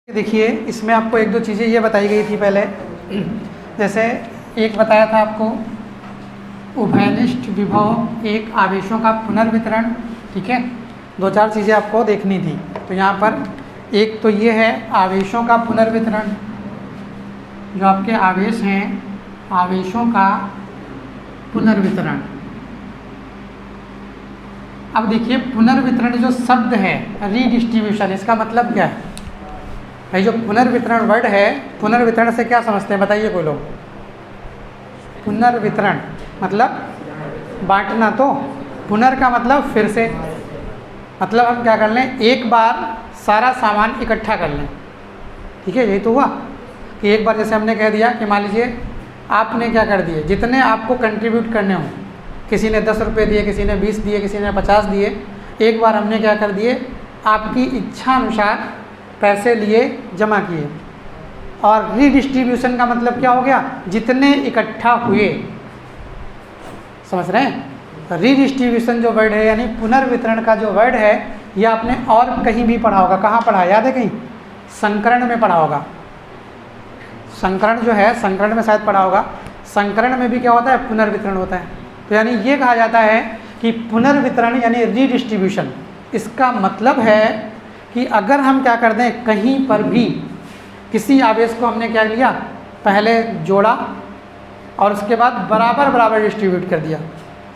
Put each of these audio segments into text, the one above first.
देखिए इसमें आपको एक दो चीज़ें ये बताई गई थी पहले। जैसे एक बताया था आपको उभयनिष्ठ विभव एक आवेशों का पुनर्वितरण, ठीक है। दो चार चीज़ें आपको देखनी थी। तो यहाँ पर एक तो ये है आवेशों का पुनर्वितरण, जो आपके आवेश हैं आवेशों का पुनर्वितरण। अब देखिए पुनर्वितरण जो शब्द है रीडिस्ट्रीब्यूशन, इसका मतलब क्या है भाई? जो पुनर्वितरण वर्ड है, पुनर्वितरण से क्या समझते हैं बताइए कोई लोग? पुनर्वितरण मतलब बांटना, तो पुनर् का मतलब फिर से, मतलब हम क्या कर लें, एक बार सारा सामान इकट्ठा कर लें, ठीक है। यही तो हुआ कि एक बार जैसे हमने कह दिया कि मान लीजिए आपने क्या कर दिए, जितने आपको कंट्रीब्यूट करने हों, किसी ने 10 रुपये दिए, किसी ने 20 दिए, किसी ने 50 दिए, एक बार हमने क्या कर दिए, आपकी इच्छा अनुसार पैसे लिए जमा किए। और रीडिस्ट्रीब्यूशन का मतलब क्या हो गया? जितने इकट्ठा हुए, समझ रहे हैं? रीडिस्ट्रीब्यूशन जो वर्ड है यानी पुनर्वितरण का जो वर्ड है, यह आपने और कहीं भी पढ़ा होगा। कहाँ पढ़ा है याद है? कहीं संकरण में पढ़ा होगा। संकरण जो है, संकरण में शायद पढ़ा होगा। संकरण में भी क्या होता है? पुनर्वितरण होता है। तो यानी ये कहा जाता है कि पुनर्वितरण यानी रीडिस्ट्रीब्यूशन, इसका मतलब है कि अगर हम क्या कर दें, कहीं पर भी किसी आवेश को हमने क्या लिया, पहले जोड़ा और उसके बाद बराबर बराबर डिस्ट्रीब्यूट कर दिया।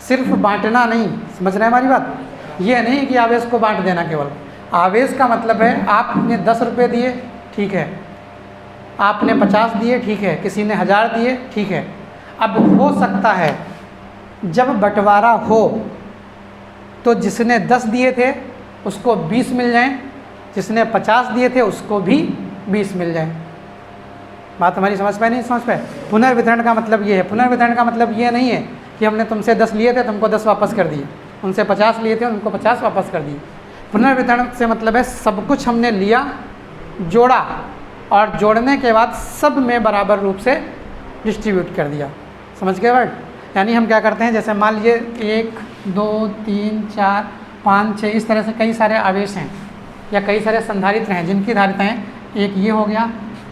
सिर्फ बांटना नहीं, समझ रहे हैं हमारी बात? ये नहीं कि आवेश को बांट देना केवल। आवेश का मतलब है आपने 10 रुपये दिए, ठीक है, आपने 50 दिए, ठीक है, किसी ने 1000 दिए, ठीक है। अब हो सकता है जब बंटवारा हो तो जिसने 10 दिए थे उसको 20 मिल जाएं, जिसने 50 दिए थे उसको भी 20 मिल जाए। बात हमारी समझ पाए नहीं समझ पाए? पुनर्वितरण का मतलब ये है। पुनर्वितरण का मतलब ये नहीं है कि हमने तुमसे 10 लिए थे तुमको 10 वापस कर दिए, उनसे 50 लिए थे उनको 50 वापस कर दिए। पुनर्वितरण से मतलब है सब कुछ हमने लिया, जोड़ा और जोड़ने के बाद सब में बराबर रूप से डिस्ट्रीब्यूट कर दिया। समझ गए वर्ड? यानी हम क्या करते हैं, जैसे मान लीजिए 1 2 3 4 5 6 इस तरह से कई सारे आवेश हैं या कई सारे संधारित्र हैं जिनकी धारिताएं, एक ये हो गया,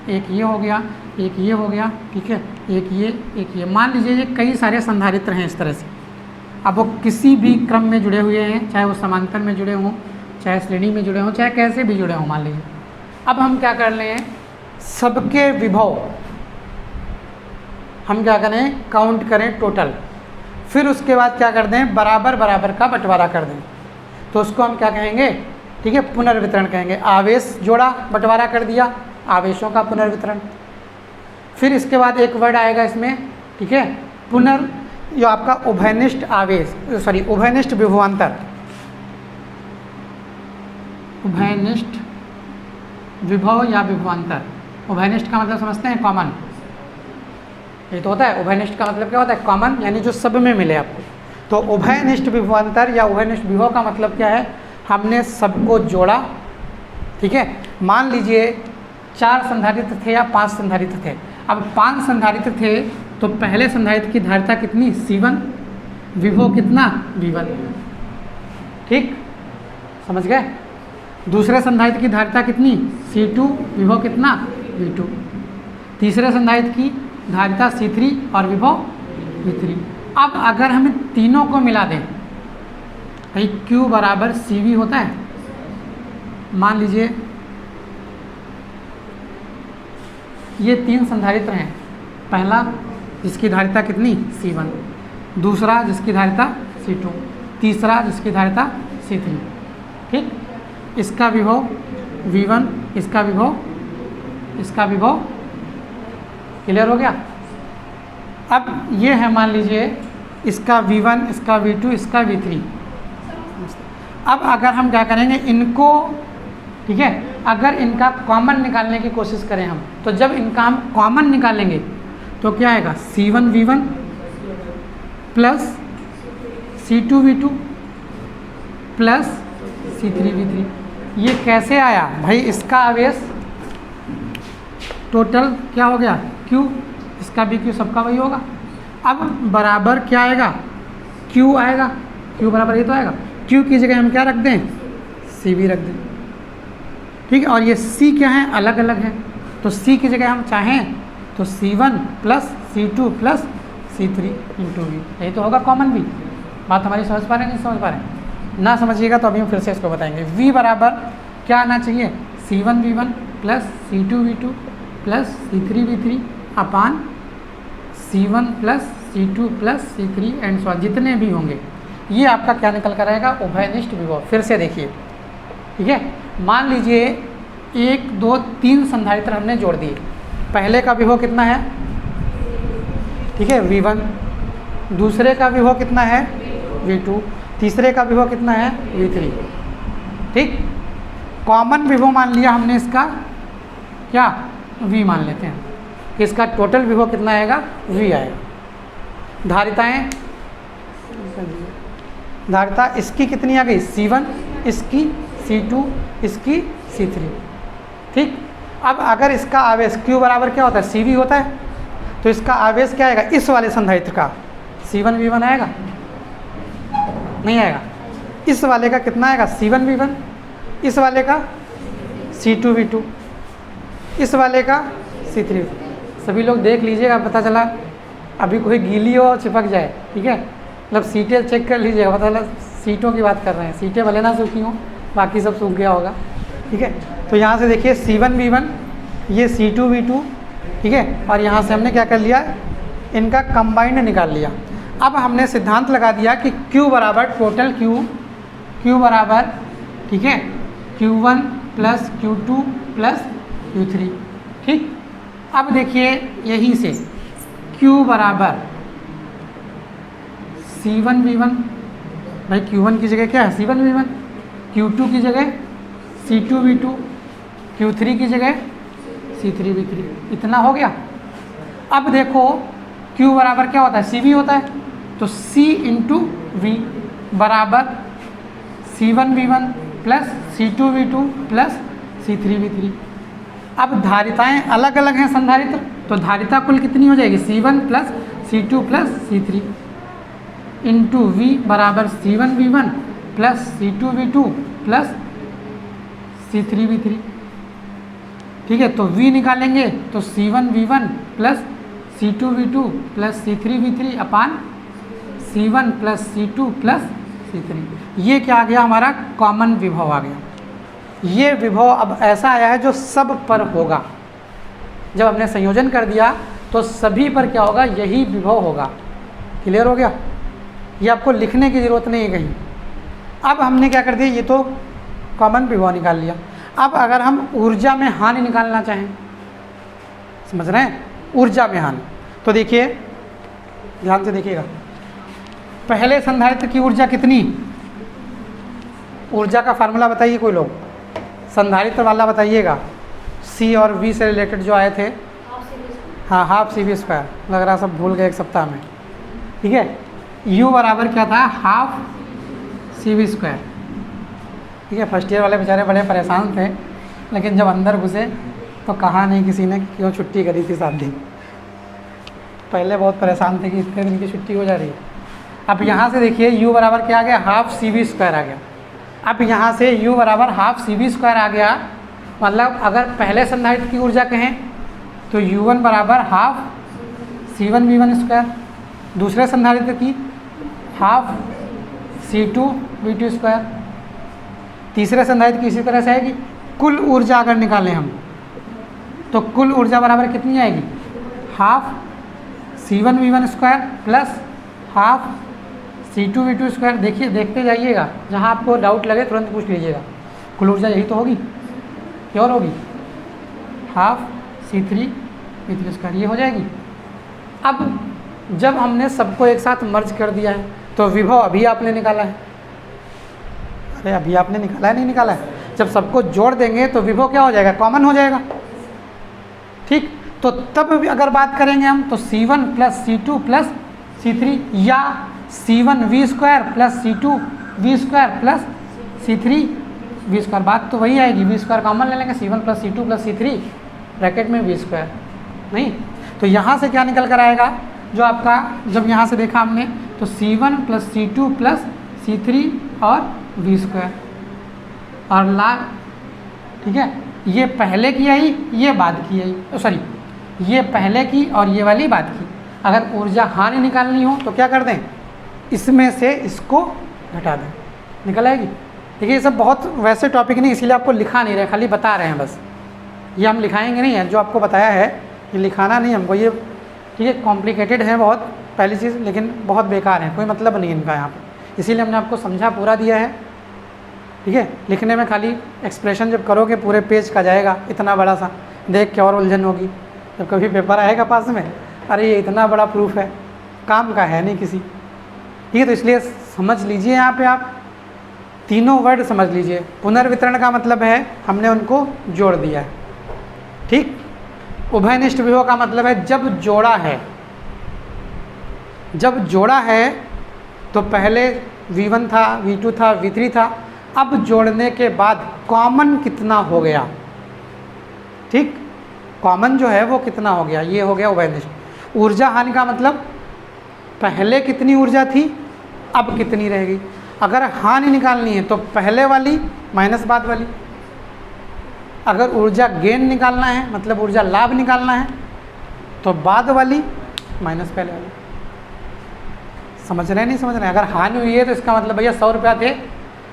एक ये हो गया, एक ये हो गया, ठीक है, एक ये, मान लीजिए ये कई सारे संधारित्र हैं इस तरह से। अब वो किसी भी क्रम में जुड़े हुए हैं, चाहे वो समांतर में जुड़े हों, चाहे श्रेणी में जुड़े हों, चाहे कैसे भी जुड़े हों मान लीजिए। अब हम क्या कर लें, सबके विभव हम क्या करें, काउंट करें टोटल, फिर उसके बाद क्या कर दें, बराबर बराबर का बंटवारा कर दें। तो उसको हम क्या कहेंगे, ठीक है, पुनर्वितरण कहेंगे। आवेश जोड़ा, बंटवारा कर दिया, आवेशों का पुनर्वितरण। फिर इसके बाद एक वर्ड आएगा इसमें, ठीक है, पुनर्, जो आपका उभयनिष्ठ आवेश, सॉरी उभयनिष्ठ विभवांतर। उभयनिष्ठ विभव या विभवांतर। उभयनिष्ठ का मतलब समझते हैं, कॉमन। ये तो होता है उभयनिष्ठ का मतलब क्या होता है, कॉमन, यानी जो सब में मिले आपको। तो उभयनिष्ठ विभवांतर या उभयनिष्ठ विभव का मतलब क्या है, हमने सबको जोड़ा, ठीक है। मान लीजिए 4 संधारित्र थे या 5 संधारित्र थे। अब 5 संधारित्र थे तो पहले संधारित्र की धारिता कितनी, C1, विभव कितना, V1, ठीक, समझ गए। दूसरे संधारित्र की धारिता कितनी, C2, विभव कितना, V2। तीसरे संधारित्र की धारिता C3 और विभव V3। अब अगर हम तीनों को मिला दें भाई, Q बराबर CV होता है। मान लीजिए ये 3 संधारित्र हैं, पहला जिसकी धारिता कितनी, C1, दूसरा जिसकी धारिता C2, तीसरा जिसकी धारिता C3, ठीक। इसका विभव V1, इसका विभव क्लियर हो गया। अब ये है मान लीजिए इसका V1, इसका V2, इसका V3। अब अगर हम क्या करेंगे, इनको, ठीक है, अगर इनका कॉमन निकालने की कोशिश करें हम, तो जब इनका हम कॉमन निकालेंगे तो क्या आएगा, C1 V1 plus C2 V2 plus C3 V3। ये कैसे आया भाई? इसका आवेश टोटल क्या हो गया, Q, इसका भी Q, सबका वही होगा। अब बराबर क्या आएगा, Q आएगा, Q बराबर ये तो आएगा। Q की जगह हम क्या रख दें, CV रख दें। ठीक है। और ये C क्या है, अलग अलग है, तो C की जगह हम चाहें तो C1 plus C2 plus C3 into we, यही तो होगा कॉमन भी। बात हमारी समझ पा रहे हैं, नहीं समझ पा रहे हैं? ना समझिएगा तो अभी हम फिर से इसको बताएंगे। V बराबर क्या आना चाहिए, C1 V1 plus C2 V2 plus C3 V3 upon C1 plus C2 plus C3 and so जितने भी होंगे, ये आपका क्या निकल कर आएगा, उभयनिष्ठ विभव। फिर से देखिए, ठीक है। मान लीजिए 1 2 3 संधारित्र हमने जोड़ दिए। पहले का विभव कितना है, ठीक है, V1। दूसरे का विभव कितना है, V2। तीसरे का विभव कितना है, V3। ठीक, कॉमन विभव मान लिया हमने इसका क्या, V मान लेते हैं। इसका टोटल विभव कितना आएगा, V आएगा। धारिताएं, धारिता इसकी कितनी आ गई, C1, इसकी C2, इसकी C3। ठीक, अब अगर इसका आवेश Q बराबर क्या होता है, CV होता है, तो इसका आवेश क्या आएगा, इस वाले संधारित्र का C1 V1 आएगा, नहीं आएगा। इस वाले का कितना आएगा, C1 V1, इस वाले का C2 V2, इस वाले का C3। सभी लोग देख लीजिएगा, पता चला अभी कोई गीली हो चिपक जाए, ठीक है, मतलब सीटें चेक कर लीजिएगा, पता चला सीटों की बात कर रहे हैं, सीटें भले ना सूखी हों, बाकी सब सूख गया होगा, ठीक है। तो यहाँ से देखिए C1 V1, ये C2 V2, ठीक है, और यहाँ से हमने क्या कर लिया, इनका कंबाइंड निकाल लिया। अब हमने सिद्धांत लगा दिया कि Q बराबर टोटल Q बराबर, ठीक है, Q1 plus Q2 plus Q3। ठीक, अब देखिए यहीं से Q बराबर C1 V1, भाई Q1 की जगह क्या है, C1 V1, Q2 की जगह C2 V2, Q3 की जगह C3 V3। इतना हो गया। अब देखो Q बराबर क्या होता है, CV होता है, तो C इंटू V बराबर C1 V1 plus C2 V2 plus C3 V3। अब धारिताएं अलग अलग हैं संधारित्र, तो धारिता कुल कितनी हो जाएगी, C1 plus C2 plus C3 into V बराबर C1 V1 plus C2 V2 plus C3 V3। ठीक है, तो V निकालेंगे तो C1 V1 plus C2 V2 plus C3 V3 अपान C1 plus C2 plus C3। ये क्या आ गया, हमारा कॉमन विभव आ गया। ये विभव अब ऐसा आया है जो सब पर होगा। जब हमने संयोजन कर दिया तो सभी पर क्या होगा, यही विभव होगा। क्लियर हो गया, ये आपको लिखने की ज़रूरत नहीं है कहीं। अब हमने क्या कर दिया, ये तो कॉमन विभव निकाल लिया। अब अगर हम ऊर्जा में हानि निकालना चाहें, समझ रहे हैं, ऊर्जा में हानि, तो देखिए ध्यान से देखिएगा, पहले संधारित्र की ऊर्जा कितनी, ऊर्जा का फार्मूला बताइए कोई लोग, संधारित्र वाला बताइएगा, C और V से रिलेटेड जो आए थे, हाँ हाफ CV², लग रहा सब भूल गए एक सप्ताह में, ठीक है। U बराबर क्या था, हाफ CV², ठीक है। फर्स्ट ईयर वाले बेचारे बड़े परेशान थे, लेकिन जब अंदर घुसे तो कहा नहीं किसी ने क्यों छुट्टी करी थी 7 दिन। पहले बहुत परेशान थे कि इतने दिन की छुट्टी हो जा रही है। अब यहाँ से देखिए U बराबर क्या आ गया, हाफ CV² आ गया। अब यहाँ से U बराबर हाफ CV² आ गया, मतलब अगर पहले संधारित्र की ऊर्जा कहें तो U1 बराबर हाफ C1 V1², दूसरे संधारित्र की हाफ C2 V2², तीसरे संधारित्र की इसी तरह से आएगी। कुल ऊर्जा अगर निकालें हम तो कुल ऊर्जा बराबर कितनी आएगी, half C1 V1² plus half C2 V2²। देखिए देखते जाइएगा, जहाँ आपको डाउट लगे तुरंत पूछ लीजिएगा। कुल ऊर्जा यही तो होगी, क्या और होगी, हाफ C3 V3², ये हो जाएगी। अब जब हमने सबको एक साथ मर्ज कर दिया है तो विभव अभी आपने निकाला है, अरे अभी आपने निकाला है, नहीं निकाला है, जब सबको जोड़ देंगे तो विभव क्या हो जाएगा, कॉमन हो जाएगा। ठीक, तो तब भी अगर बात करेंगे हम तो C1 plus C2 plus C3 या C1 V² plus C2 V² plus C3 V², बात तो वही आएगी। V² कॉमन ले लेंगे, C1 plus C2 plus C3 bracket में V², नहीं तो यहाँ से क्या निकल कर आएगा, जो आपका जब यहाँ से देखा हमने तो C1 plus C2 plus C3 और V² और ठीक है, ये पहले की आई, ये बाद की आई, सॉरी ये पहले की और ये वाली बाद की। अगर ऊर्जा हानि निकालनी हो तो क्या कर दें, इसमें से इसको घटा दें, निकल आएगी। देखिए ये सब बहुत वैसे टॉपिक नहीं, इसीलिए आपको लिखा नहीं रहे, खाली बता रहे हैं बस। ये हम लिखाएंगे नहीं है, जो आपको बताया है ये लिखाना नहीं हमको, ये ठीक है कॉम्प्लिकेटेड है बहुत पहली चीज़, लेकिन बहुत बेकार है, कोई मतलब नहीं इनका यहाँ पर, इसीलिए हमने आपको समझा पूरा दिया है। ठीक है, लिखने में खाली एक्सप्रेशन जब करोगे पूरे पेज का जाएगा, इतना बड़ा सा, देख के और उलझन होगी जब कभी पेपर आएगा पास में, अरे ये इतना बड़ा प्रूफ है, काम का है नहीं किसी। ठीक है, तो इसलिए समझ लीजिए यहाँ पे आप तीनों वर्ड समझ लीजिए। पुनर्वितरण का मतलब है हमने उनको जोड़ दिया है। ठीक, उभयनिष्ठ विभव का मतलब है जब जोड़ा है, जब जोड़ा है तो पहले V1 था, V2 था, V3 था, अब जोड़ने के बाद कॉमन कितना हो गया। ठीक, कॉमन जो है वो कितना हो गया, ये हो गया उभयनिष्ठ। ऊर्जा हानि का मतलब पहले कितनी ऊर्जा थी, अब कितनी रहेगी। अगर हानि निकालनी है तो पहले वाली माइनस बाद वाली, अगर ऊर्जा गेन निकालना है मतलब ऊर्जा लाभ निकालना है तो बाद वाली माइनस पहले वाली। समझ रहे हैं नहीं समझ रहे हैं? अगर हानि हुई है तो इसका मतलब भैया 100 रुपया थे,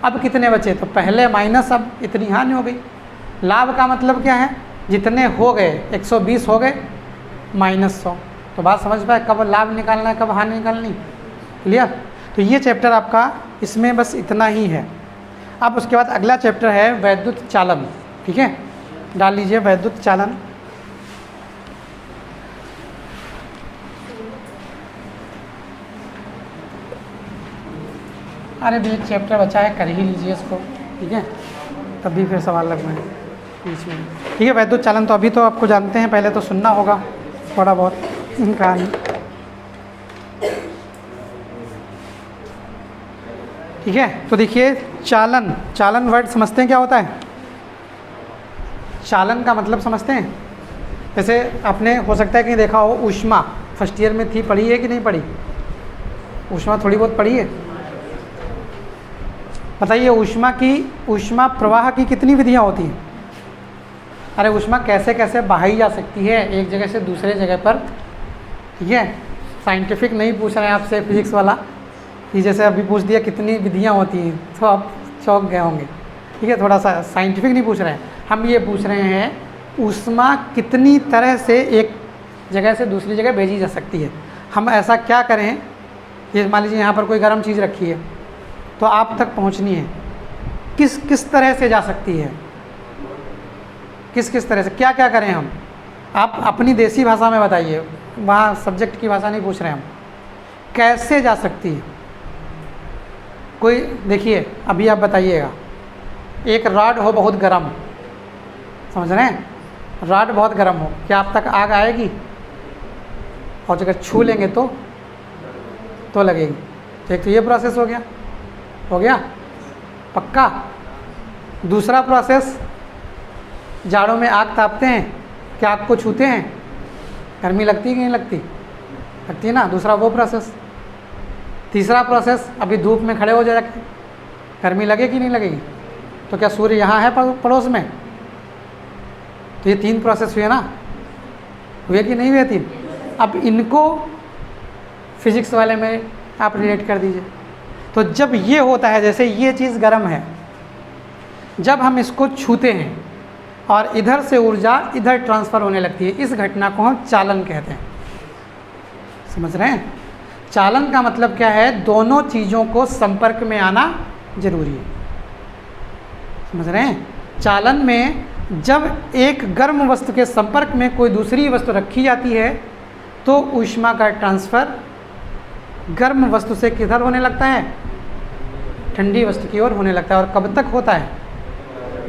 अब कितने बचे, तो पहले माइनस अब इतनी हानि हो गई। लाभ का मतलब क्या है, जितने हो गए 120 हो गए माइनस 100। तो बात समझ पाए, कब लाभ निकालना है कब हानि निकालनी, क्लियर। तो ये चैप्टर आपका इसमें बस इतना ही है। अब उसके बाद अगला चैप्टर है वैद्युत चालन। ठीक है, डाल लीजिए वैद्युत चालन। अरे भी एक चैप्टर बचा है, कर ही लीजिए इसको, ठीक है, तभी फिर सवाल लगवाएं बीच में। ठीक है, वैद्युत चालन तो अभी तो आपको जानते हैं, पहले तो सुनना होगा थोड़ा बहुत कहानी। ठीक है, तो देखिए चालन, चालन वर्ड समझते हैं क्या होता है? चालन का मतलब समझते हैं? जैसे आपने हो सकता है कहीं देखा हो ऊष्मा, फर्स्ट ईयर में थी, पढ़ी है कि नहीं पढ़ी? ऊष्मा थोड़ी बहुत पढ़ी है। बताइए ऊष्मा प्रवाह की कितनी विधियां होती हैं? अरे ऊष्मा कैसे कैसे बहाई जा सकती है एक जगह से दूसरे जगह पर। ठीक है, साइंटिफिक नहीं पूछ रहे हैं आपसे फिजिक्स वाला कि जैसे अभी पूछ दिया कितनी विधियां होती हैं तो आप चौंक गए होंगे। ठीक है, थोड़ा सा साइंटिफिक नहीं पूछ रहे हैं, हम ये पूछ रहे हैं ऊष्मा कितनी तरह से एक जगह से दूसरी जगह भेजी जा सकती है। हम ऐसा क्या करें, ये मान लीजिए यहाँ पर कोई गर्म चीज़ रखी है तो आप तक पहुँचनी है, किस किस तरह से जा सकती है, किस किस तरह से, क्या क्या करें हम? आप अपनी देसी भाषा में बताइए, वहाँ सब्जेक्ट की भाषा नहीं पूछ रहे हम, कैसे जा सकती है। कोई देखिए अभी आप बताइएगा, एक रॉड हो बहुत गर्म, समझ रहे हैं, रॉड बहुत गर्म हो, क्या आप तक आग आएगी? और अगर छू लेंगे तो लगेगी। तो एक तो ये प्रोसेस हो गया पक्का। दूसरा प्रोसेस, जाड़ों में आग तापते हैं, क्या आग को छूते हैं? गर्मी लगती है कि नहीं लगती? लगती है ना, दूसरा वो प्रोसेस। तीसरा प्रोसेस, अभी धूप में खड़े हो जाए, गर्मी लगे कि नहीं लगेगी? तो क्या सूर्य यहाँ है पड़ोस में? तो ये 3 प्रोसेस हुए ना, हुए कि नहीं हुए 3? अब इनको फिजिक्स वाले में आप रिलेट कर दीजिए। तो जब ये होता है, जैसे ये चीज़ गर्म है, जब हम इसको छूते हैं और इधर से ऊर्जा इधर ट्रांसफ़र होने लगती है, इस घटना को हम चालन कहते हैं। समझ रहे हैं? चालन का मतलब क्या है, दोनों चीज़ों को संपर्क में आना जरूरी है। समझ रहे हैं? चालन में जब एक गर्म वस्तु के संपर्क में कोई दूसरी वस्तु रखी जाती है तो ऊष्मा का ट्रांसफ़र गर्म वस्तु से किधर होने लगता है, ठंडी वस्तु की ओर होने लगता है। और कब तक होता है?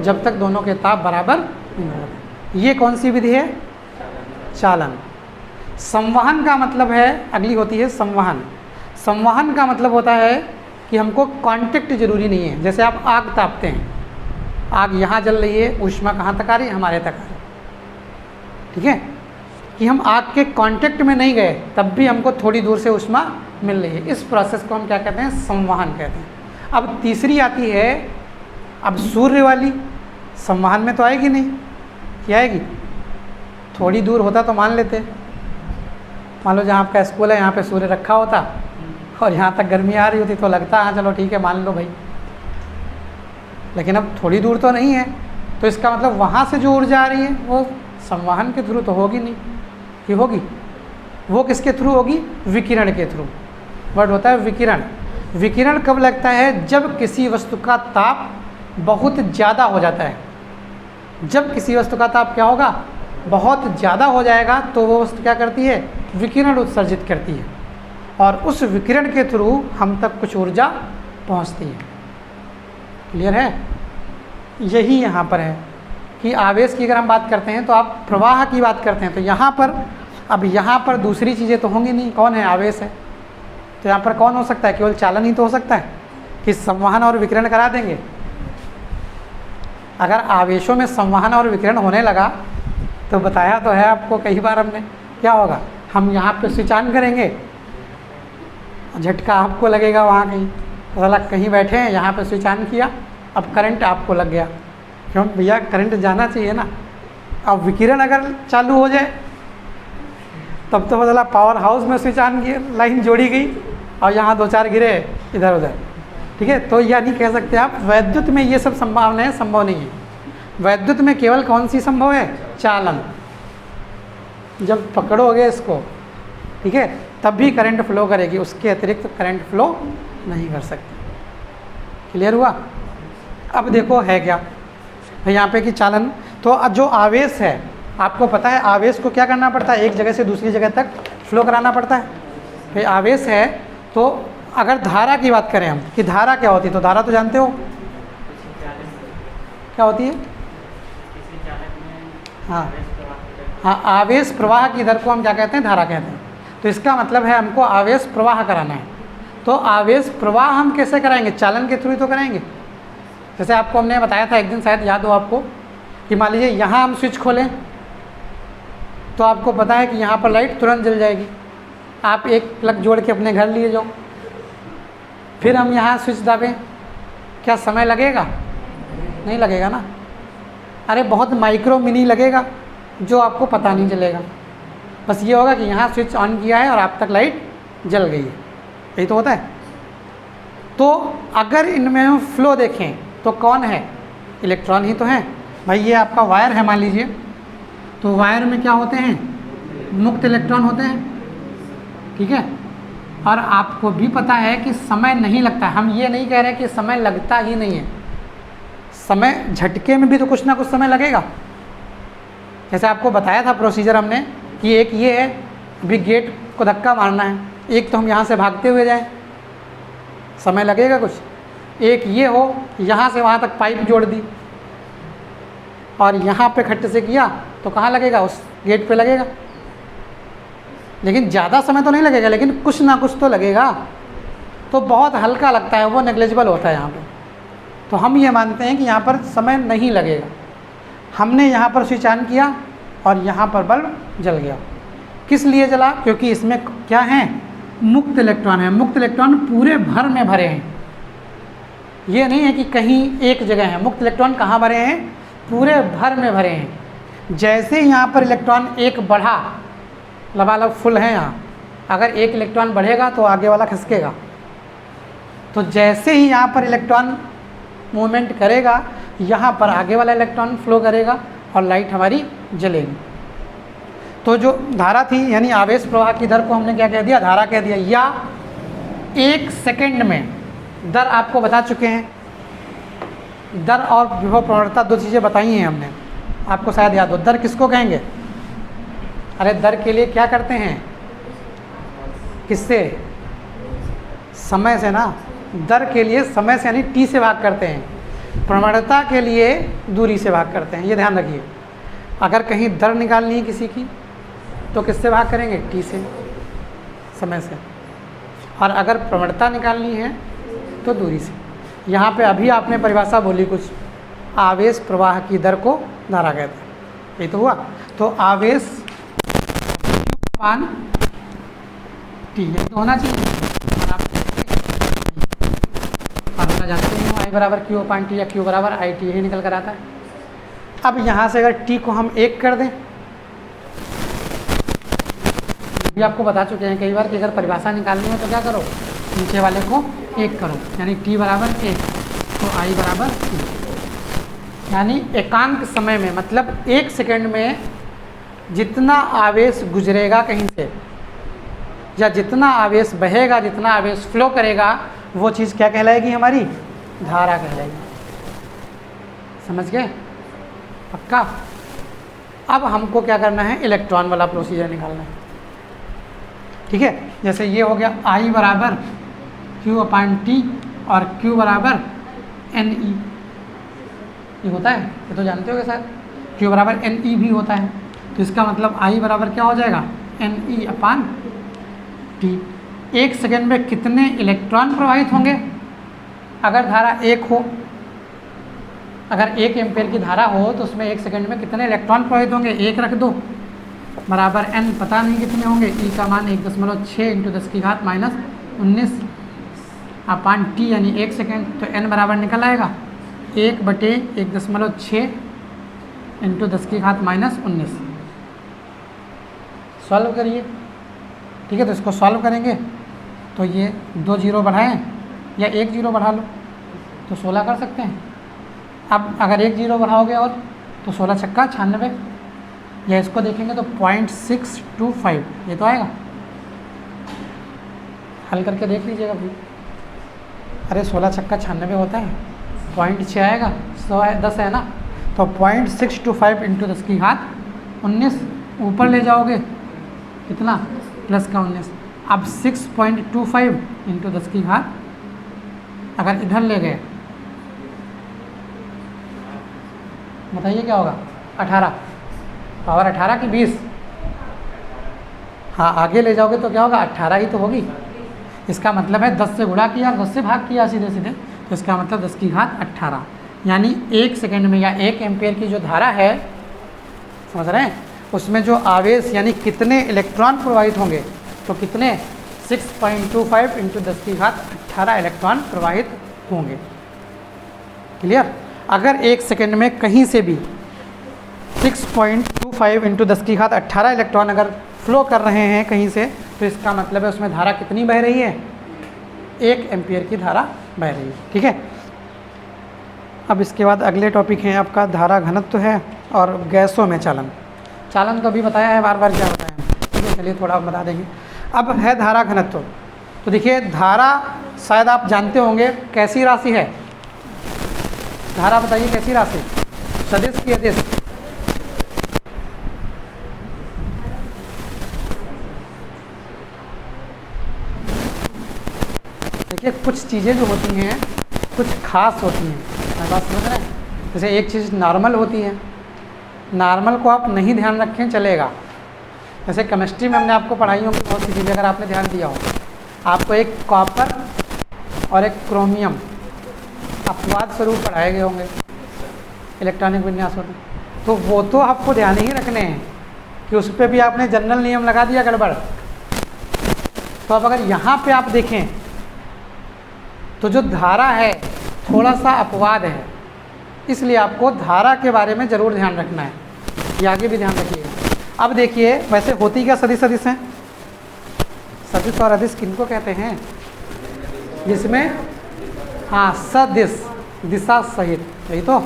जब तक दोनों के ताप बराबर नहीं होते। ये कौन सी विधि है? चालन। संवहन का मतलब है, अगली होती है संवहन। संवहन का मतलब होता है कि हमको कांटेक्ट जरूरी नहीं है। जैसे आप आग तापते हैं, आग यहाँ जल रही है, ऊष्मा कहाँ तक आ रही है? हमारे तक आ रही है। ठीक है, कि हम आग के कांटेक्ट में नहीं गए तब भी हमको थोड़ी दूर से ऊष्मा मिल रही है। इस प्रोसेस को हम क्या कहते हैं? संवहन कहते हैं। अब तीसरी आती है, अब सूर्य वाली, संवहन में तो आएगी नहीं, क्या आएगी? थोड़ी दूर होता तो मान लेते, मान लो जहाँ आपका स्कूल है यहाँ पे सूर्य रखा होता और यहाँ तक गर्मी आ रही होती तो लगता हाँ चलो ठीक है मान लो भाई, लेकिन अब थोड़ी दूर तो नहीं है, तो इसका मतलब वहाँ से जो ऊर्जा आ रही है वो संवहन के थ्रू तो होगी नहीं, कि होगी? वो किसके थ्रू होगी? विकिरण के थ्रू। वर्ड होता है विकिरण। विकिरण कब लगता है? जब किसी वस्तु का ताप बहुत ज़्यादा हो जाता है। जब किसी वस्तु का ताप क्या होगा? बहुत ज़्यादा हो जाएगा तो वो वस्तु क्या करती है? विकिरण उत्सर्जित करती है, और उस विकिरण के थ्रू हम तक कुछ ऊर्जा पहुंचती है। क्लियर है? यही यहाँ पर है कि आवेश की अगर हम बात करते हैं तो आप प्रवाह की बात करते हैं, तो यहाँ पर अब यहाँ पर दूसरी चीज़ें तो होंगी नहीं। कौन है? आवेश है। तो यहाँ पर कौन हो सकता है? केवल चालन ही तो हो सकता है कि संवहन और विकिरण करा देंगे। अगर आवेशों में संवहन और विकिरण होने लगा तो बताया तो है आपको कई बार हमने, क्या होगा? हम यहाँ पे स्विच ऑन करेंगे, झटका आपको लगेगा वहाँ कहीं, साला कहीं बैठे हैं यहाँ पे स्विच ऑन किया, अब करंट आपको लग गया। क्यों भैया? करंट जाना चाहिए ना। अब विकिरण अगर चालू हो जाए तब तो मतलब पावर हाउस में स्विच ऑन किया, लाइन जोड़ी गई और यहाँ 2-4 गिरे इधर उधर। ठीक है, तो यह नहीं कह सकते आप। वैद्युत में ये सब संभावनाएं संभव नहीं है। वैद्युत में केवल कौन सी संभव है? चालन। जब पकड़ोगे इसको, ठीक है, तब भी करंट फ्लो करेगी, उसके अतिरिक्त करंट फ्लो नहीं कर सकती। क्लियर हुआ? अब देखो है क्या यहाँ पे कि चालन। तो जो आवेश है, आपको पता है आवेश को क्या करना पड़ता है? एक जगह से दूसरी जगह तक फ्लो कराना पड़ता है। फिर आवेश है तो अगर धारा की बात करें हम कि धारा क्या होती है, तो धारा तो जानते हो क्या होती है? हाँ हाँ, आवेश प्रवाह की दर को हम क्या कहते हैं? धारा कहते हैं। तो इसका मतलब है हमको आवेश प्रवाह कराना है। तो आवेश प्रवाह हम कैसे कराएंगे? चालन के थ्रू ही तो कराएंगे। जैसे आपको हमने बताया था एक दिन, शायद याद हो आपको, कि मान लीजिए यहाँ हम स्विच खोलें तो आपको पता है कि यहाँ पर लाइट तुरंत जल जाएगी। आप एक प्लग जोड़ के अपने घर लिए जाओ, फिर हम यहाँ स्विच दाबें, क्या समय लगेगा? नहीं लगेगा ना। अरे बहुत माइक्रो मिनी लगेगा जो आपको पता नहीं चलेगा। बस ये होगा कि यहाँ स्विच ऑन किया है और आप तक लाइट जल गई है, यही तो होता है। तो अगर इनमें हम फ्लो देखें तो कौन है? इलेक्ट्रॉन ही तो है भाई। ये आपका वायर है मान लीजिए, तो वायर में क्या होते हैं? मुक्त इलेक्ट्रॉन होते हैं, ठीक है। और आपको भी पता है कि समय नहीं लगता। हम ये नहीं कह रहे कि समय लगता ही नहीं है, समय झटके में भी तो कुछ ना कुछ समय लगेगा। जैसे आपको बताया था प्रोसीजर हमने कि एक ये है, अभी गेट को धक्का मारना है, एक तो हम यहाँ से भागते हुए जाएं, समय लगेगा कुछ। एक ये हो, यहाँ से वहाँ तक पाइप जोड़ दी और यहाँ पे खट्टे से किया तो कहाँ लगेगा? उस गेट पे लगेगा। लेकिन ज़्यादा समय तो नहीं लगेगा, लेकिन कुछ ना कुछ तो लगेगा। तो बहुत हल्का लगता है, वो नेग्लिजिबल होता है यहाँ पे। तो हम ये मानते हैं कि यहाँ पर समय नहीं लगेगा। हमने यहाँ पर स्विच ऑन किया और यहाँ पर बल्ब जल गया। किस लिए जला? क्योंकि इसमें क्या है? मुक्त इलेक्ट्रॉन है। मुक्त इलेक्ट्रॉन पूरे भर में भरे हैं, ये नहीं है कि कहीं एक जगह है। मुक्त इलेक्ट्रॉन कहाँ भरे हैं? पूरे भर में भरे हैं। जैसे यहाँ पर इलेक्ट्रॉन एक बढ़ा, लबालब फुल है यहाँ, अगर एक इलेक्ट्रॉन बढ़ेगा तो आगे वाला खिसकेगा। तो जैसे ही यहाँ पर इलेक्ट्रॉन मूवमेंट करेगा, यहाँ पर आगे वाला इलेक्ट्रॉन फ्लो करेगा और लाइट हमारी जलेगी। तो जो धारा थी, यानी आवेश प्रवाह की दर को हमने क्या कह दिया? धारा कह दिया। या 1 सेकेंड में दर आपको बता चुके हैं। दर और विभव प्रवणता 2 चीज़ें बताई हैं हमने, आपको शायद याद हो। दर किसको कहेंगे? अरे दर के लिए क्या करते हैं? किससे? समय से ना। दर के लिए समय से यानी टी से भाग करते हैं। प्रवणता के लिए दूरी से भाग करते हैं, ये ध्यान रखिए। अगर कहीं दर निकालनी है किसी की तो किससे भाग करेंगे? टी से, समय से। और अगर प्रवणता निकालनी है तो दूरी से। यहाँ पे अभी आपने परिभाषा बोली कुछ, आवेश प्रवाह की दर को धारा कहते हैं, यही तो हुआ। तो आवेश पान टी, ये तो होना चाहिए। और आप जानते हैं आई बराबर क्यू अपान टी या क्यू बराबर आई टी, यही निकल कर आता है। अब यहाँ से अगर टी को हम 1 कर दें, ये आपको बता चुके हैं कई बार कि अगर परिभाषा निकालनी है तो क्या करो, नीचे वाले को 1 करो, यानी टी बराबर 1 तो आई बराबर 1। यानी एकांक समय में मतलब 1 सेकेंड में जितना आवेश गुजरेगा कहीं से, या जितना आवेश बहेगा, जितना आवेश फ्लो करेगा, वो चीज़ क्या कहलाएगी, हमारी धारा कहलाएगी। समझ गए? पक्का? अब हमको क्या करना है, इलेक्ट्रॉन वाला प्रोसीजर निकालना है। ठीक है, जैसे ये हो गया I बराबर Q/T और Q बराबर NE, ये होता है, ये तो जानते होगे सर, Q बराबर NE भी होता है। तो इसका मतलब I बराबर क्या हो जाएगा, NE/T। 1 सेकेंड में कितने इलेक्ट्रॉन प्रवाहित होंगे अगर धारा 1 हो, अगर 1 एम्पेयर की धारा हो तो उसमें 1 सेकेंड में कितने इलेक्ट्रॉन प्रवाहित होंगे, 1 रख दो, बराबर n पता नहीं कितने होंगे, E का मान 1.6 × 10⁻⁻⁻T यानी 1 सेकेंड, तो n बराबर निकल आएगा 1/1.6 × 10⁻⁻19। सॉल्व करिए। ठीक है, तो इसको सॉल्व करेंगे तो ये 2 जीरो बढ़ाएं या 1 जीरो बढ़ा लो तो 16 कर सकते हैं। अब अगर 1 जीरो बढ़ाओगे और तो 16 छक्का 96, या इसको देखेंगे तो 0.625 ये तो आएगा। हल करके देख लीजिएगा भाई। अरे 16 छक्का 96 होता है, 0.6 आएगा, 110 है ना, तो 0.625 × 10⁻19 ऊपर ले जाओगे कितना, प्लस का 19। अब 6.25 × 10⁻, अगर इधर ले गए बताइए क्या होगा, 18, पावर 18 की 20। हाँ, आगे ले जाओगे तो क्या होगा, 18 ही तो होगी। इसका मतलब है 10 से गुणा किया, 10 से भाग किया सीधे सीधे, तो इसका मतलब 10⁻18, यानी 1 सेकेंड में या 1 एम्पेयर की जो धारा है, समझ रहे हैं, उसमें जो आवेश यानी कितने इलेक्ट्रॉन प्रवाहित होंगे, तो कितने 6.25 × 10⁻18 इलेक्ट्रॉन प्रवाहित होंगे। क्लियर? अगर 1 सेकेंड में कहीं से भी 6.25 × 10⁻18 इलेक्ट्रॉन अगर फ्लो कर रहे हैं कहीं से, तो इसका मतलब है उसमें धारा कितनी बह रही है, 1 एम्पियर की धारा बह रही है। ठीक है, अब इसके बाद अगले टॉपिक है आपका धारा घनत्व है और गैसों में चालन। चालन तो अभी बताया है, बार बार क्या बताया है, ठीक है, चलिए थोड़ा बता देंगे। अब है धारा घनत्व। तो देखिए, धारा शायद आप जानते होंगे कैसी राशि है, धारा बताइए कैसी राशि, सदिश की अदिश, देखिए कुछ चीज़ें जो होती हैं कुछ खास होती हैं, मैं बात समझ रहे हैं। जैसे एक चीज़ नॉर्मल होती है, नॉर्मल को आप नहीं ध्यान रखें चलेगा। जैसे केमिस्ट्री में हमने आपको पढ़ाई होंगी बहुत सी चीज़ें, अगर आपने ध्यान दिया हो, आपको एक कॉपर और एक क्रोमियम अपवाद स्वरूप पढ़ाए गए होंगे इलेक्ट्रॉनिक विन्यासों में, तो वो तो आपको ध्यान ही रखने हैं कि उस पर भी आपने जनरल नियम लगा दिया गड़बड़। तो अब अगर यहाँ पे आप देखें तो जो धारा है थोड़ा सा अपवाद है, इसलिए आपको धारा के बारे में ज़रूर ध्यान रखना है, ये आगे भी ध्यान रखिएगा। अब देखिए, वैसे होती क्या सदिश सदिश हैं, सदिश और अदिश किनको कहते हैं, जिसमें हाँ सदिश दिशा सहित, यही तो,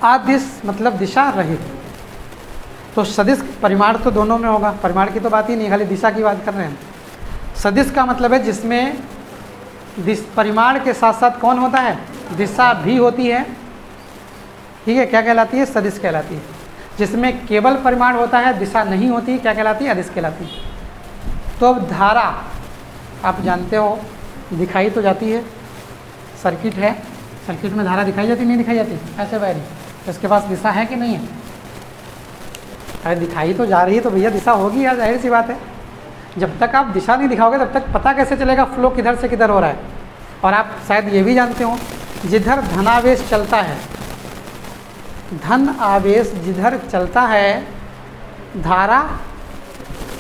अदिश मतलब दिशा रहित। तो सदिश परिमाण तो दोनों में होगा, परिमाण की तो बात ही नहीं, खाली दिशा की बात कर रहे हैं। सदिश का मतलब है जिसमें परिमाण के साथ साथ कौन होता है, दिशा भी होती है। ठीक है, क्या कहलाती है, सदिश कहलाती है। जिसमें केवल परिमाण होता है, दिशा नहीं होती, क्या कहलाती है, अदिश कहलाती है। तो अब धारा आप जानते हो दिखाई तो जाती है, सर्किट है, सर्किट में धारा दिखाई जाती नहीं दिखाई जाती, ऐसे बह रही, तो इसके पास दिशा है कि नहीं है, अरे दिखाई तो जा रही है तो भैया दिशा होगी यार, जाहिर सी बात है। जब तक आप दिशा नहीं दिखाओगे तब तक पता कैसे चलेगा फ्लो किधर से किधर हो रहा है। और आप शायद ये भी जानते हो, जिधर धनावेश चलता है, धन आवेश जिधर चलता है, धारा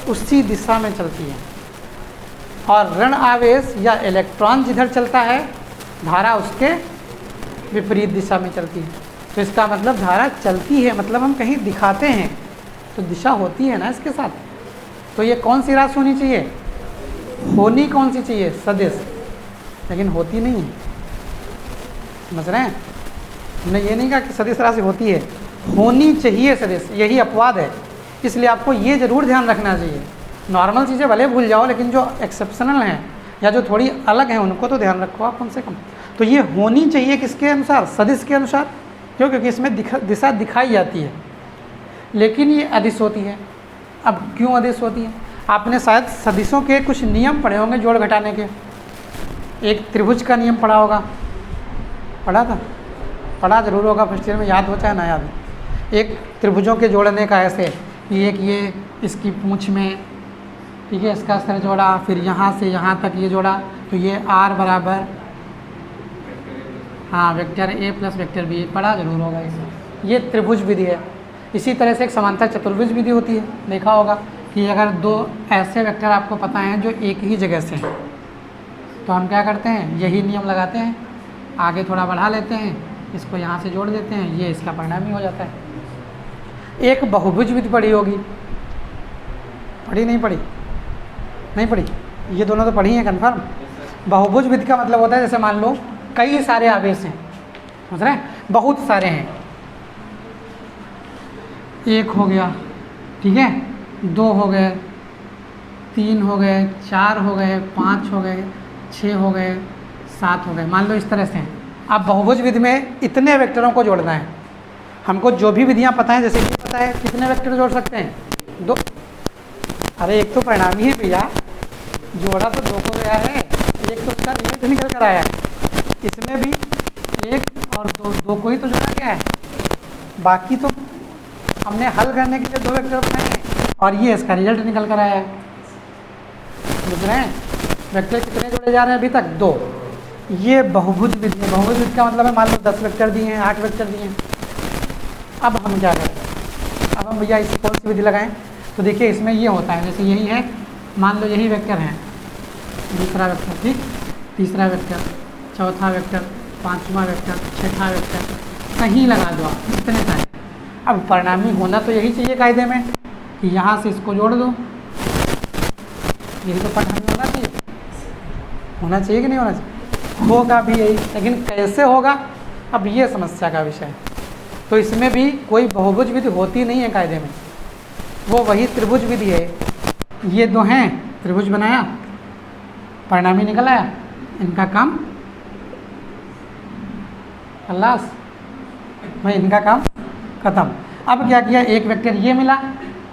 उसी दिशा में चलती है, और ऋण आवेश या इलेक्ट्रॉन जिधर चलता है, धारा उसके विपरीत दिशा में चलती है। तो इसका मतलब धारा चलती है, मतलब हम कहीं दिखाते हैं तो दिशा होती है ना इसके साथ। तो ये कौन सी राशि होनी चाहिए? होनी कौन सी चाहिए? सदिश, लेकिन होती नहीं है। समझ रहे हैं? हमने ये नहीं कहा कि सदिश राशि होती है, होनी चाहिए सदिश, यही अपवाद है। इसलिए आपको ये ज़रूर ध्यान रखना चाहिए। नॉर्मल चीज़ें भले भूल जाओ, लेकिन जो एक्सेप्शनल हैं या जो थोड़ी अलग हैं उनको तो ध्यान रखो आप कम से कम। तो ये होनी चाहिए किसके अनुसार? सदिश के अनुसार। क्यों? क्योंकि इसमें दिशा दिखाई जाती है, लेकिन ये अदिश होती है। अब क्यों अदिश होती है? आपने शायद सदिशों के कुछ नियम पढ़े होंगे जोड़ घटाने के। एक त्रिभुज का नियम पढ़ा होगा, पढ़ा था? पढ़ा जरूर होगा, फर्स्ट ईयर में याद हो चाहे ना याद हो। एक त्रिभुजों के जोड़ने का ऐसे कि एक ये इसकी पूंछ में, ठीक है, इसका सर जोड़ा, फिर यहाँ से यहाँ तक ये जोड़ा, तो ये आर बराबर, हाँ, vector A plus vector B, पढ़ा जरूर होगा इसे। ये त्रिभुज विधि है। इसी तरह से एक समांतर चतुर्भुज विधि होती है, देखा होगा कि अगर दो ऐसे वेक्टर आपको पता हैं जो एक ही जगह से हैं, तो हम क्या करते हैं? यही नियम लगाते हैं, आगे थोड़ा बढ़ा लेते हैं, इसको यहाँ से जोड़ देते हैं, ये इसका परिणाम ही हो जाता है। एक बहुभुज विधि पढ़ी होगी, पढ़ी नहीं पढ़ी? नहीं पढ़ी? ये दोनों तो पढ़ी हैं कन्फर्म। बहुभुज विधि का मतलब होता है जैसे मान लो कई सारे आवेश हैं, समझ रहे हैं? बहुत सारे हैं, एक हो गया, ठीक है, दो हो गए, तीन हो गए, चार हो गए, पाँच हो गए, छः हो गए, सात हो गए, मान लो इस तरह से हैं। अब बहुभुज विधि में इतने वेक्टरों को जोड़ना है। हमको जो भी विधियां पता है, जैसे कि पता है कितने वेक्टर जोड़ सकते हैं? दो। अरे एक तो परिणामी है भैया, जोड़ा तो दो को गया है, एक तो उसका रिजल्ट निकल कर आया है। इसमें भी एक और दो को ही तो जोड़ा गया है, बाकी तो हमने हल करने के लिए दो वेक्टर बनाए हैं और ये इसका रिजल्ट निकल कर आया है। समझ रहे हैं? वेक्टर कितने जोड़े जा रहे हैं अभी तक? दो। ये बहुभुज विधि है। बहुभुज विधि का मतलब है मान लो 10 वेक्टर दिए हैं, 8 वेक्टर दिए हैं। अब हम क्या करें? अब हम भैया इस कौन सी विधि लगाएं? तो देखिए इसमें ये होता है, जैसे यही है, मान लो यही वेक्टर है, दूसरा वेक्टर, ठीक, तीसरा वेक्टर, चौथा वेक्टर, पांचवा वेक्टर, छठा वेक्टर, कहीं लगा दो आप, इतने सारे। अब परिणामी होना तो यही चाहिए कायदे में कि यहाँ से इसको जोड़ दो, यही तो परिणामी होना चाहिए। होना चाहिए कि नहीं होना चाहिए? होगा भी यही, लेकिन कैसे होगा, अब ये समस्या का विषय है। तो इसमें भी कोई बहुभुज विधि होती नहीं है कायदे में, वो वही त्रिभुज विधि है। ये दो हैं, त्रिभुज बनाया, परिणामी निकल आया, इनका काम खल्लास भाई, इनका काम खत्म। अब क्या किया? एक वेक्टर ये मिला,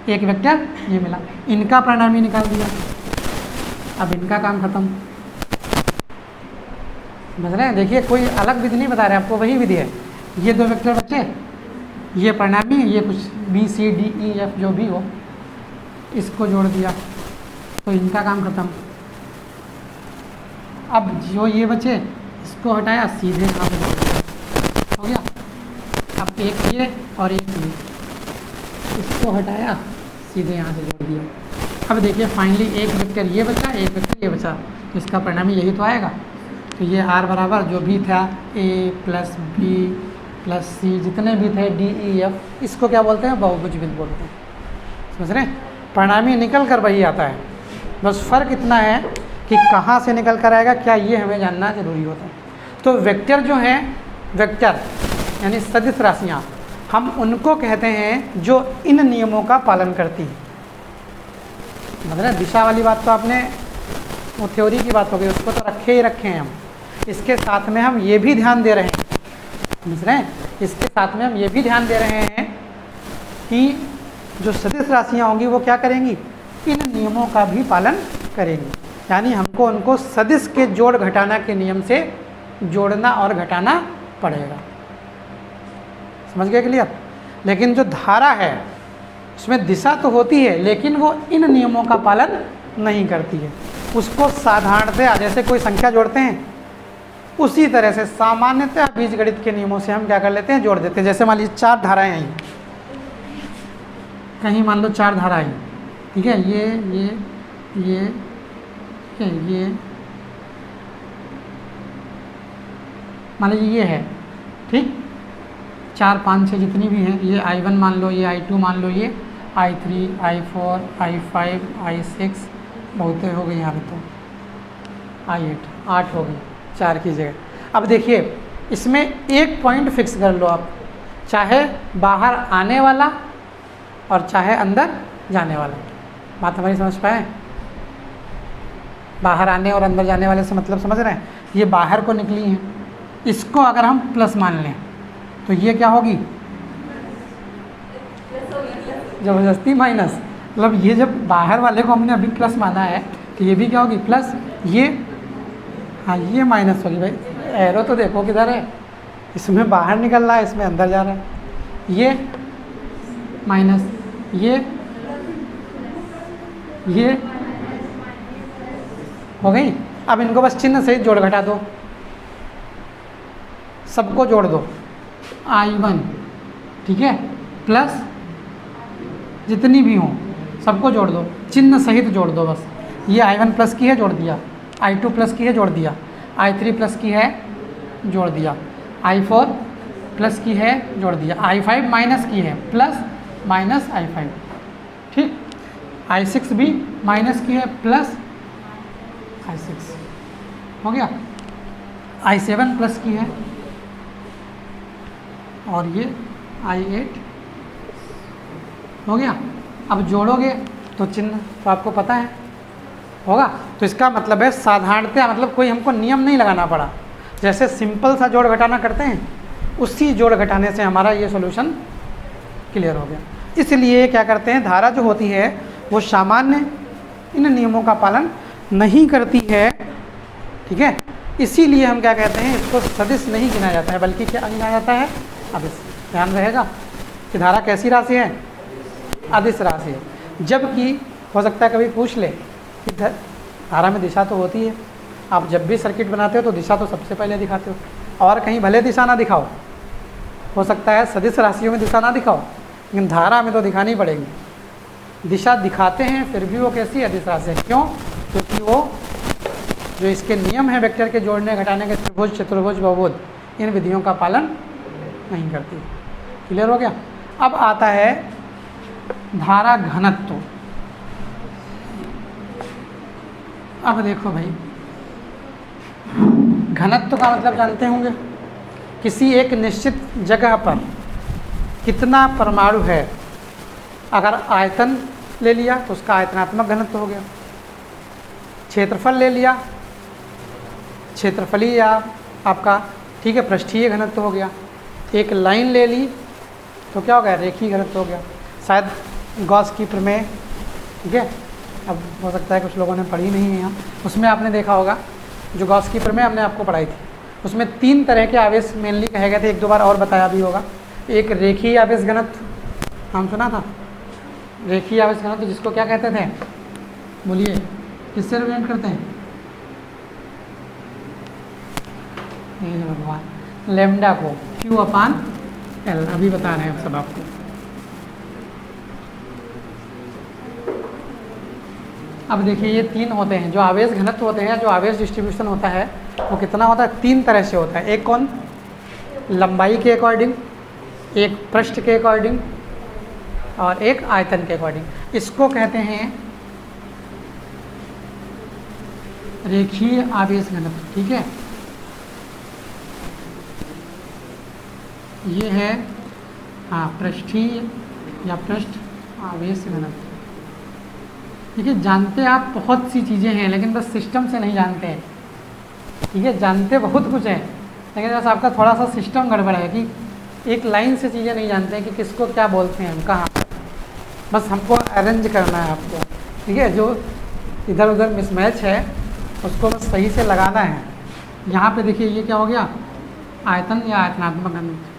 एक वेक्टर ये मिला, इनका परिणामी निकाल दिया, अब इनका काम खत्म। समझ रहे हैं? देखिए कोई अलग विधि नहीं बता रहे आपको, वही विधि है। ये दो वेक्टर बच्चे, ये परिणामी, ये कुछ B C D E F जो भी हो, इसको जोड़ दिया तो इनका काम खत्म। अब जो ये बचे इसको हटाया, सीधे यहाँ पे जोड़ दिया, हो गया। अब एक ये और एक ये, इसको हटाया, सीधे यहाँ से जोड़ दिया। अब देखिए फाइनली एक वेक्टर ये बचा, एक वेक्टर ये बचा, तो इसका परिणामी यही तो आएगा। तो ये आर बराबर जो भी था ए प्लस बी प्लस सी, जितने भी थे डी ई एफ, इसको क्या बोलते हैं? बहुभुज विधि बोलते हैं। समझ रहे हैं? परिणामी निकल कर वही आता है, बस फ़र्क इतना है कि कहाँ से निकल कर आएगा, क्या ये हमें जानना जरूरी होता है। तो वेक्टर जो हैं, वेक्टर यानी सदिश राशियाँ, हम उनको कहते हैं जो इन नियमों का पालन करती हैं। मतलब दिशा वाली बात तो आपने, वो थ्योरी की बात हो गई, उसको तो रखे ही रखे हैं हम। इसके साथ में हम ये भी ध्यान दे रहे हैं, समझ रहे हैं? इसके साथ में हम ये भी ध्यान दे रहे हैं कि जो सदिश राशियाँ होंगी वो क्या करेंगी? इन नियमों का भी पालन करेंगी। यानी हमको उनको सदिश के जोड़ घटाना के नियम से जोड़ना और घटाना पड़ेगा। समझ गए क्लियर? लेकिन जो धारा है उसमें दिशा तो होती है, लेकिन वो इन नियमों का पालन नहीं करती है। उसको साधारणतया जैसे कोई संख्या जोड़ते हैं, उसी तरह से सामान्यतः बीजगणित के नियमों से हम क्या कर लेते हैं? जोड़ देते हैं। जैसे मान लीजिए 4 धाराएं आई, कहीं मान लो 4 धाराएं, ठीक है, ये ठीक है, ये मान लीजिए ये है, ठीक, 4 5 6 जितनी भी हैं, ये I1 मान लो, ये I2 मान लो, ये I3 I4 I5 I6, बहुत हो गई यहाँ पे, तो I8 8 हो गई 4 की जगह। अब देखिए इसमें एक पॉइंट फिक्स कर लो आप, चाहे बाहर आने वाला और चाहे अंदर जाने वाला। बात हमारी समझ पाए? बाहर आने और अंदर जाने वाले से मतलब समझ रहे हैं? ये बाहर को निकली हैं, इसको अगर हम प्लस मान लें तो ये क्या होगी? ज़बरदस्ती माइनस। मतलब ये जब बाहर वाले को हमने अभी प्लस माना है तो ये भी क्या होगी? प्लस। ये हाँ ये माइनस होगी। भाई एरो तो देखो किधर है, इसमें बाहर निकल रहा है, इसमें अंदर जा रहा है। ये माइनस, ये हो गई। अब इनको बस चिन्ह से जोड़ घटा दो, सबको जोड़ दो। I1 ठीक है, प्लस जितनी भी हों सबको जोड़ दो, चिन्ह सहित जोड़ दो बस। ये I1 प्लस की है, जोड़ दिया। I2 प्लस की है, जोड़ दिया। I3 प्लस की है, जोड़ दिया। I4 प्लस की है, जोड़ दिया। I5 माइनस की है, प्लस माइनस I5 ठीक। I6 भी माइनस की है, प्लस I6 हो गया। I7 प्लस की है और ये I8 हो गया। अब जोड़ोगे तो चिन्ह तो आपको पता है होगा। तो इसका मतलब है साधारणतया, मतलब कोई हमको नियम नहीं लगाना पड़ा, जैसे सिंपल सा जोड़ घटाना करते हैं उसी जोड़ घटाने से हमारा ये सॉल्यूशन क्लियर हो गया। इसलिए क्या करते हैं, धारा जो होती है वो सामान्य इन नियमों का पालन नहीं करती है, ठीक है। इसीलिए हम क्या कहते हैं, इसको सदिश नहीं गिना जाता है, बल्कि क्या गिना जाता है? अदिश। ध्यान रहेगा कि धारा कैसी राशि है? अदिश राशि है। जबकि हो सकता है कभी पूछ ले कि धारा में दिशा तो होती है, आप जब भी सर्किट बनाते हो तो दिशा तो सबसे पहले दिखाते हो, और कहीं भले दिशा ना दिखाओ, हो सकता है सदिश राशियों में दिशा ना दिखाओ, लेकिन धारा में तो दिखानी पड़ेगी। दिशा दिखाते हैं फिर भी वो कैसी अदिश राशि है। क्यों? क्योंकि वो जो इसके नियम है वेक्टर के जोड़ने घटाने के, त्रिभुज चतुर्भुज बहुभुज, इन विधियों का पालन नहीं करती। क्लियर हो गया? अब आता है धारा घनत्व। अब देखो भाई, घनत्व का मतलब जानते होंगे, किसी एक निश्चित जगह पर कितना परमाणु है। अगर आयतन ले लिया तो उसका आयतनात्मक घनत्व हो गया, क्षेत्रफल ले लिया क्षेत्रफलीय आपका, ठीक है, पृष्ठीय घनत्व हो गया। एक लाइन ले ली तो क्या हो गया? रेखीय घनत्व हो गया। शायद गॉस की प्रमेय, ठीक है, अब हो सकता है कुछ लोगों ने पढ़ी नहीं है यहाँ, उसमें आपने देखा होगा जो गॉस की प्रमेय हमने आपको पढ़ाई थी, उसमें 3 तरह के आवेश मेनली कहे गए थे। एक दो बार और बताया भी होगा। एक रेखीय आवेश घनत्व, हम सुना था रेखीय आवेश घनत्व, जिसको क्या कहते थे? बोलिए, किससे रिप्रेजेंट करते हैं? भगवान, लैम्डा को Q/L। अभी बता रहे हैं सब आपको। अब देखिए ये 3 होते हैं जो आवेश घनत्व होते हैं, जो आवेश डिस्ट्रीब्यूशन होता है वो कितना होता है? 3 तरह से होता है। एक कौन? लंबाई के अकॉर्डिंग, एक पृष्ठ के अकॉर्डिंग और एक आयतन के अकॉर्डिंग। इसको कहते हैं रेखीय आवेश घनत्व, ठीक है। ये है हाँ पृष्ठीय या पृष्ठ आवेश घनत्व, ठीक है। जानते आप बहुत सी चीज़ें हैं, लेकिन बस सिस्टम से नहीं जानते हैं, ठीक है। जानते बहुत कुछ है, लेकिन बस आपका थोड़ा सा सिस्टम गड़बड़ है कि एक लाइन से चीज़ें नहीं जानते हैं कि किसको क्या बोलते हैं हम, कहाँ। बस हमको अरेंज करना है आपको, ठीक है। जो इधर उधर मिसमैच है उसको बस सही से लगाना है। यहाँ पे देखिए ये क्या हो गया? आयतन या आयतनात्मक घनत्व।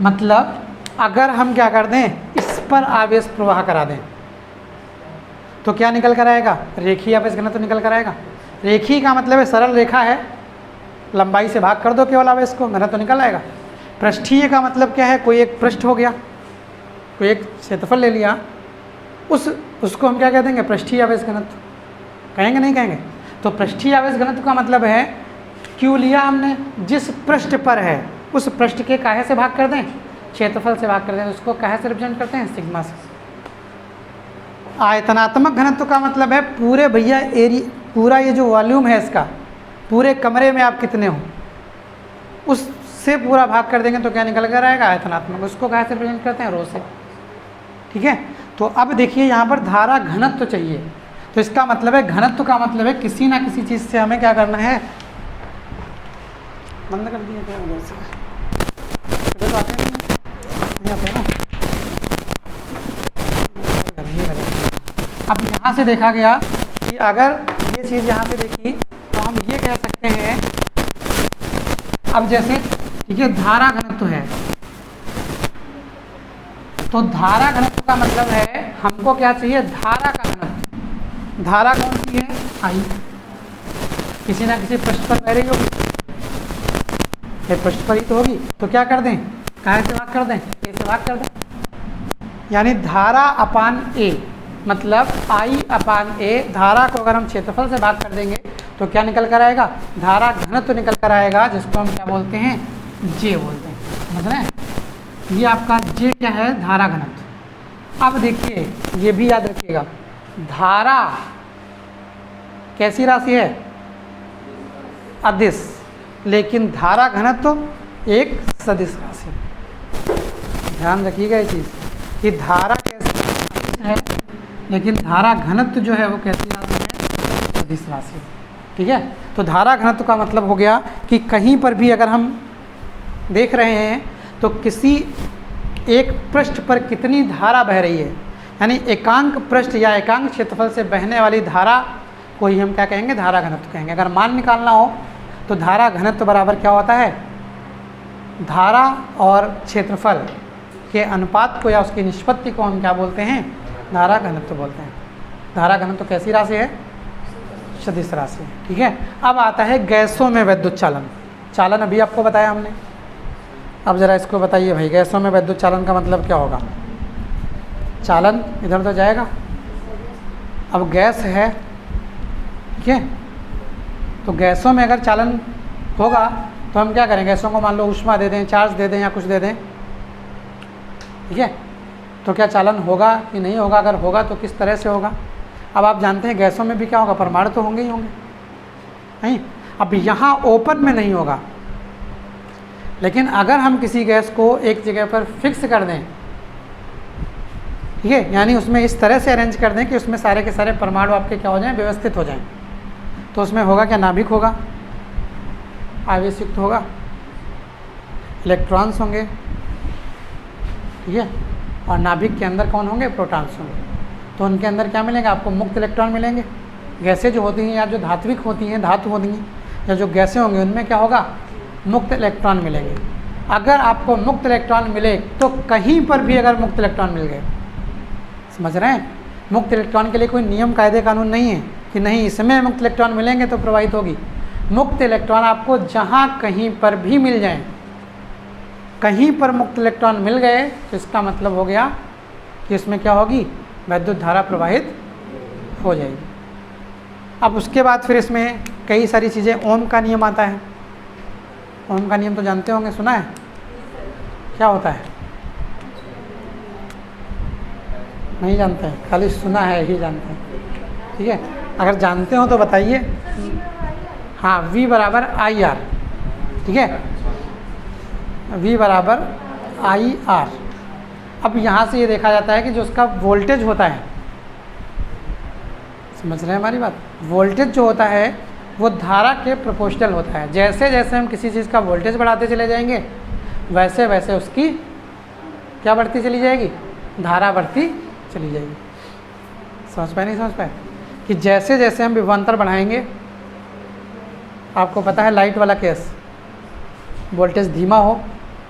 मतलब अगर हम क्या कर दें, इस पर आवेश प्रवाह करा दें तो क्या निकल कर आएगा? रेखीय आवेश घनत्व निकल कर आएगा। रेखीय का मतलब है सरल रेखा है, लंबाई से भाग कर दो केवल आवेश को, घनत्व निकल आएगा। पृष्ठीय का मतलब क्या है? कोई एक पृष्ठ हो गया, कोई एक क्षेत्रफल ले लिया, उसको हम क्या कह देंगे? पृष्ठीय आवेश घनत्व कहेंगे, नहीं कहेंगे? तो पृष्ठीय आवेश घनत्व का मतलब है क्यू लिया हमने, जिस पृष्ठ पर है उस पृष्ठ के काहे से भाग कर दें, क्षेत्रफल से भाग कर दें, उसको काहे से रिप्रेजेंट करते हैं, सिग्मा से। आयतनात्मक घनत्व का मतलब है पूरे भैया एरिया, पूरा ये जो वॉल्यूम है इसका, पूरे कमरे में आप कितने हो उससे पूरा भाग कर देंगे तो क्या निकल कर आएगा, आयतनात्मक। उसको काहे से रिप्रेजेंट करते हैं, रो से। ठीक है, तो अब देखिए यहाँ पर धारा घनत्व चाहिए, तो इसका मतलब है घनत्व का मतलब है किसी ना किसी चीज़ से हमें क्या करना है, बंद कर दिया क्या उधर से, तो आते हैं नहीं आते ना। अब यहाँ से देखा गया कि अगर ये चीज़ यहाँ से देखी तो हम ये कह सकते हैं, अब जैसे ठीक है धारा घनत्व है, तो धारा घनत्व का मतलब है हमको क्या चाहिए, धारा का घनत्व। धारा कौन सी है, आई, किसी ना किसी पृष्ठ पर बह रही होगी, पृष्ठ पर ही तो होगी, तो क्या कर दें, काहे से भाग कर दें, ए से भाग कर दें। यानी धारा अपान ए मतलब आई अपान ए, धारा को अगर हम क्षेत्रफल से भाग कर देंगे तो क्या निकल कर आएगा, धारा घनत्व निकल कर आएगा, जिसको हम क्या बोलते हैं, जे बोलते हैं। समझ रहे हैं, ये आपका जे क्या है, धारा घनत्व। अब देखिए ये भी याद रखिएगा, धारा कैसी राशि है, अदिश, लेकिन धारा घनत्व एक सदिश राशि। ध्यान रखिएगा ये चीज़ कि धारा कैसी है लेकिन धारा घनत्व जो है वो कैसी राशि है, सदिश राशि। ठीक है, तो धारा घनत्व का मतलब हो गया कि कहीं पर भी अगर हम देख रहे हैं तो किसी एक पृष्ठ पर कितनी धारा बह रही है, यानी एकांक पृष्ठ या एकांक क्षेत्रफल से बहने वाली धारा को ही हम क्या कहेंगे, धारा घनत्व कहेंगे। अगर मान निकालना हो तो धारा घनत्व बराबर क्या होता है, धारा और क्षेत्रफल के अनुपात को या उसकी निष्पत्ति को हम क्या बोलते हैं, धारा घनत्व बोलते हैं। धारा घनत्व कैसी राशि है, सदिश राशि। ठीक है, अब आता है गैसों में वैद्युत चालन। चालन अभी आपको बताया हमने, अब ज़रा इसको बताइए भाई, गैसों में वैद्युत चालन का मतलब क्या होगा, चालन इधर तो जाएगा, अब गैस है, ठीक है, तो गैसों में अगर चालन होगा तो हम क्या करें, गैसों को मान लो ऊष्मा दे दें, चार्ज दे दें या कुछ दे दें, ठीक है, तो क्या चालन होगा कि नहीं होगा, अगर होगा तो किस तरह से होगा। अब आप जानते हैं गैसों में भी क्या होगा, परमाणु तो होंगे ही होंगे, नहीं। अब यहाँ ओपन में नहीं होगा, लेकिन अगर हम किसी गैस को एक जगह पर फिक्स कर दें, ठीक है, यानी उसमें इस तरह से अरेंज कर दें कि उसमें सारे के सारे परमाणु आपके क्या हो जाएं, व्यवस्थित हो जाएं, तो उसमें होगा क्या, नाभिक होगा, आवेश युक्त होगा, इलेक्ट्रॉन्स होंगे, ठीक है, और नाभिक के अंदर कौन होंगे, प्रोटॉन्स होंगे। तो उनके अंदर क्या मिलेंगे, आपको मुक्त इलेक्ट्रॉन मिलेंगे। गैसें जो होती हैं या जो धात्विक होती हैं, धातु होती हैं, या जो गैसें होंगी उनमें क्या होगा, मुक्त इलेक्ट्रॉन मिलेंगे। अगर आपको मुक्त इलेक्ट्रॉन मिले तो कहीं पर भी अगर मुक्त इलेक्ट्रॉन मिल गए, समझ रहे हैं, मुक्त इलेक्ट्रॉन के लिए कोई नियम कायदे कानून नहीं है कि नहीं इसमें मुक्त इलेक्ट्रॉन मिलेंगे तो प्रवाहित होगी। मुक्त इलेक्ट्रॉन आपको जहाँ कहीं पर भी मिल जाए, कहीं पर मुक्त इलेक्ट्रॉन मिल गए तो इसका मतलब हो गया कि इसमें क्या होगी, वैद्युत धारा प्रवाहित हो जाएगी। अब उसके बाद फिर इसमें कई सारी चीज़ें, ओम का नियम आता है। ओम का नियम तो जानते होंगे, सुना है, क्या होता है, नहीं जानते हैं, खाली सुना है ही जानते हैं, ठीक है, अगर जानते हो तो बताइए। हाँ, V बराबर आई आर, ठीक है, V बराबर आई आर। अब यहाँ से ये देखा जाता है कि जो उसका वोल्टेज होता है, समझ रहे हैं हमारी बात, वोल्टेज जो होता है वो धारा के प्रोपोर्शनल होता है। जैसे जैसे हम किसी चीज़ का वोल्टेज बढ़ाते चले जाएंगे वैसे वैसे उसकी क्या बढ़ती चली जाएगी, धारा बढ़ती चली जाएगी। समझ पाए, नहीं समझ पाए, कि जैसे जैसे हम विभवांतर बढ़ाएंगे, आपको पता है लाइट वाला केस, वोल्टेज धीमा हो,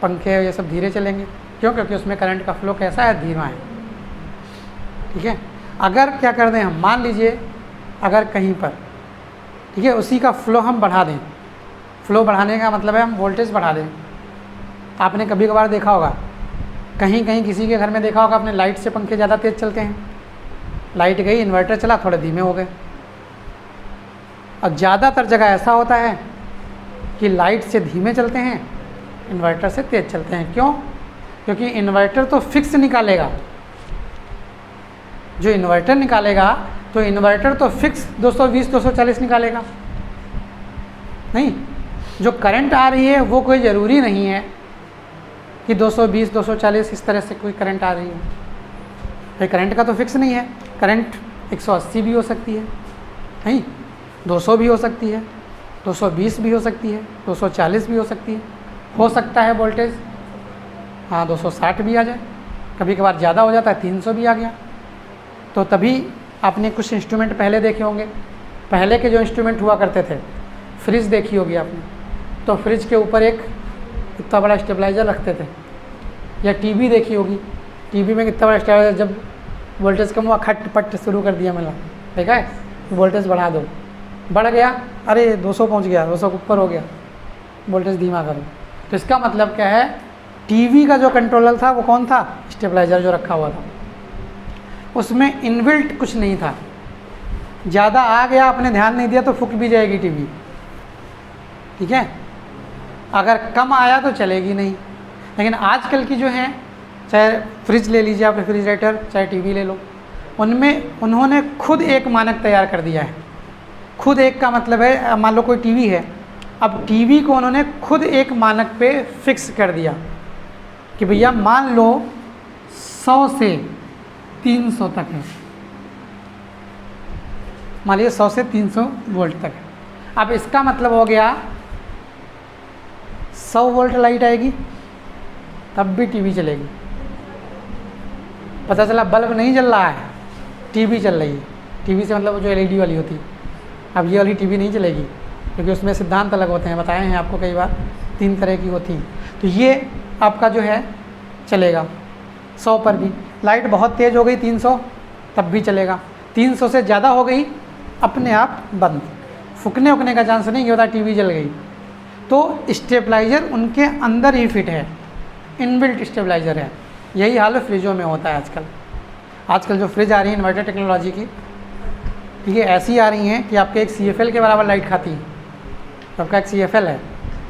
पंखे ये सब धीरे चलेंगे, क्यों, क्योंकि उसमें करंट का फ्लो कैसा है, धीमा है, ठीक है। अगर क्या कर दें हम, मान लीजिए अगर कहीं पर, ठीक है, उसी का फ्लो हम बढ़ा दें, फ्लो बढ़ाने का मतलब है हम वोल्टेज बढ़ा दें। आपने कभी कभार देखा होगा, कहीं कहीं किसी के घर में देखा होगा, अपने लाइट से पंखे ज़्यादा तेज़ चलते हैं, लाइट गई, इन्वर्टर चला, थोड़े धीमे हो गए। और ज़्यादातर जगह ऐसा होता है कि लाइट से धीमे चलते हैं, इन्वर्टर से तेज़ चलते हैं। क्यों? क्योंकि इन्वर्टर तो फिक्स निकालेगा, जो इन्वर्टर निकालेगा तो इन्वर्टर तो फिक्स 220 240 निकालेगा, नहीं, जो करंट आ रही है वो कोई ज़रूरी नहीं है कि 220 240 इस तरह से कोई करंट आ रही है। भाई करंट का तो फिक्स नहीं है, करंट 180 भी हो सकती है, नहीं, 200 भी हो सकती है, 220 भी हो सकती है, 240 भी हो सकती है, हो सकता है वोल्टेज हाँ 260 भी आ जाए, कभी कभार ज़्यादा हो जाता है 300 भी आ गया। तो तभी आपने कुछ इंस्ट्रूमेंट पहले देखे होंगे, पहले के जो इंस्ट्रूमेंट हुआ करते थे, फ्रिज देखी होगी आपने, तो फ्रिज के ऊपर एक इतना बड़ा स्टेबलाइज़र रखते थे, या टीवी देखी होगी, टीवी में कितना बड़ा स्टेबलाइज़र, जब वोल्टेज कम हुआ खट पट शुरू कर दिया मैंने, देखा है, वोल्टेज बढ़ा दो, बढ़ गया, अरे 200 पहुंच गया, 200 के ऊपर हो गया, वोल्टेज धीमा करो। तो इसका मतलब क्या है, टीवी का जो कंट्रोलर था वो कौन था, स्टेबलाइज़र जो रखा हुआ था, उसमें इनबिल्ट कुछ नहीं था, ज़्यादा आ गया आपने ध्यान नहीं दिया तो फूक भी जाएगी टीवी, ठीक है, अगर कम आया तो चलेगी नहीं। लेकिन आजकल की जो हैं, चाहे फ्रिज ले लीजिए आप, रेफ्रिजरेटर, चाहे टीवी ले लो, उनमें उन्होंने खुद एक मानक तैयार कर दिया है। खुद एक का मतलब है, मान लो कोई टीवी है, अब टीवी को उन्होंने खुद एक मानक पे फिक्स कर दिया कि भैया मान लो 100 से 300 तक है, मान लीजिए 100 से 300 वोल्ट तक है। अब इसका मतलब हो गया 100 वोल्ट लाइट आएगी तब भी टीवी चलेगी, पता चला बल्ब नहीं जल रहा है, टीवी चल रही है, टीवी से मतलब जो एलईडी वाली होती है। अब ये वाली टीवी नहीं चलेगी क्योंकि उसमें सिद्धांत अलग होते हैं, बताए हैं आपको कई बार, 3 तरह की होती हैं। तो ये आपका जो है चलेगा 100 पर भी। लाइट बहुत तेज़ हो गई 300 तब भी चलेगा, 300 से ज़्यादा हो गई अपने आप बंद, फूकने उकने का चांस नहीं, ये होता टीवी जल गई। तो स्टेबलाइज़र उनके अंदर ही फिट है, इनबिल्ट स्टेबलाइज़र है। यही हाल फ्रिजों में होता है आजकल। आजकल जो फ्रिज आ रही है इन्वर्टर टेक्नोलॉजी की, ठीक है, ऐसी आ रही हैं कि आपके एक CFL के बराबर लाइट खाती है, तो आपका एक CFL है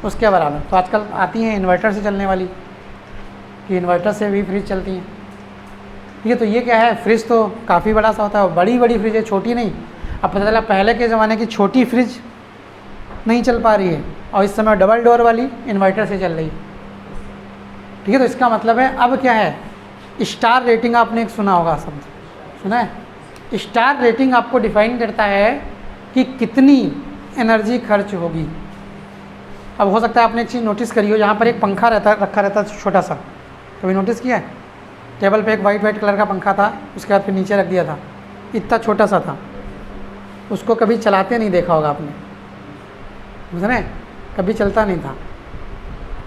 उसके बराबर। तो आजकल आती हैं इन्वर्टर से चलने वाली, कि इन्वर्टर से भी फ्रिज चलती हैं, ठीक है। तो ये क्या है, फ्रिज तो काफ़ी बड़ा सा होता है, बड़ी बड़ी फ्रिज है, छोटी नहीं। अब पता चला पहले के ज़माने की छोटी फ्रिज नहीं चल पा रही है और इस समय डबल डोर वाली इन्वर्टर से चल रही है, ठीक है। तो इसका मतलब है अब क्या है, स्टार रेटिंग आपने एक सुना होगा, शब्द सुना है, स्टार रेटिंग आपको डिफाइन करता है कि कितनी एनर्जी खर्च होगी। अब हो सकता है आपने एक चीज़ नोटिस करी हो, यहाँ पर एक पंखा रखा रहता छोटा सा, कभी नोटिस किया है? टेबल पे एक वाइट कलर का पंखा था, उसके बाद फिर नीचे रख दिया था, इतना छोटा सा था, उसको कभी चलाते नहीं देखा होगा आपने, समझ रहे हैं, कभी चलता नहीं था।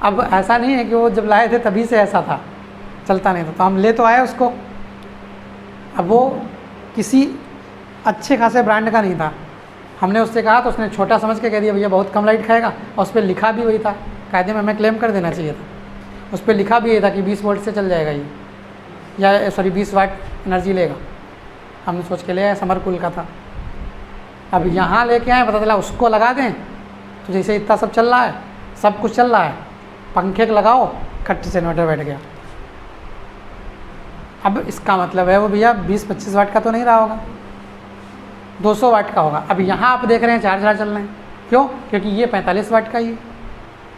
अब ऐसा नहीं है कि वो जब लाए थे तभी से ऐसा था, चलता नहीं था, तो हम ले तो आए उसको। अब वो किसी अच्छे खासे ब्रांड का नहीं था, हमने उससे कहा तो उसने छोटा समझ के कह दिया भैया बहुत कम लाइट खाएगा, और उस पर लिखा भी वही था, कायदे में हमें क्लेम कर देना चाहिए था, उस पर लिखा भी ये था कि 20 वोल्ट से चल जाएगा ये, या सॉरी 20 वाट एनर्जी लेगा। हमने सोच के ले आए, समर कूल का था। अब यहाँ लेके आए, पता चला उसको लगा दें तो जैसे इतना सब चल रहा है, सब कुछ चल रहा है, पंखे लगाओ खट्टे से इन्वर्टर बैठ गया। अब इसका मतलब है वो भैया 20-25 वाट का तो नहीं रहा होगा, 200 वाट का होगा। अब यहाँ आप देख रहे हैं 4 चल रहे हैं, क्यों? क्योंकि ये 45 वाट का ही है।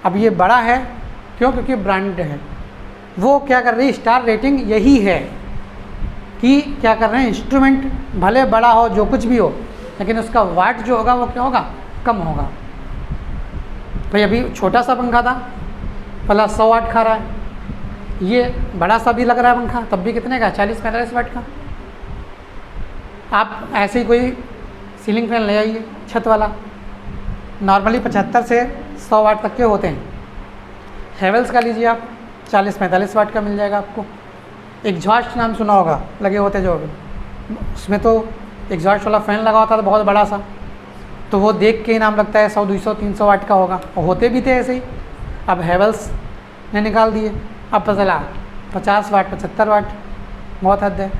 अब ये बड़ा है, क्यों? क्योंकि ब्रांड है। वो क्या कर रही है, स्टार रेटिंग यही है कि क्या कर रहे हैं, इंस्ट्रूमेंट भले बड़ा हो, जो कुछ भी हो, लेकिन उसका वाट जो होगा वो क्या होगा, कम होगा। भाई अभी छोटा सा पंखा था, भला 100 वाट खा रहा है, ये बड़ा सा भी लग रहा है पंखा, तब भी कितने का, 40-45 वाट का। आप ऐसे ही कोई सीलिंग फैन ले आइए छत वाला, नॉर्मली 75 से 100 वाट तक के होते हैं। हेवेल्स का लीजिए आप, 40-45 वाट का मिल जाएगा आपको। एग्जॉस्ट नाम सुना होगा, लगे होते जो, उसमें तो एग्जॉस्ट वाला फ़ैन लगा होता था बहुत बड़ा सा, तो वो देख के ही नाम लगता है 100, 200, 300 वाट का होगा, और होते भी थे ऐसे ही। अब हेवेल्स ने निकाल दिए, अब पता चला 50 वाट, 75 वाट, बहुत हद है।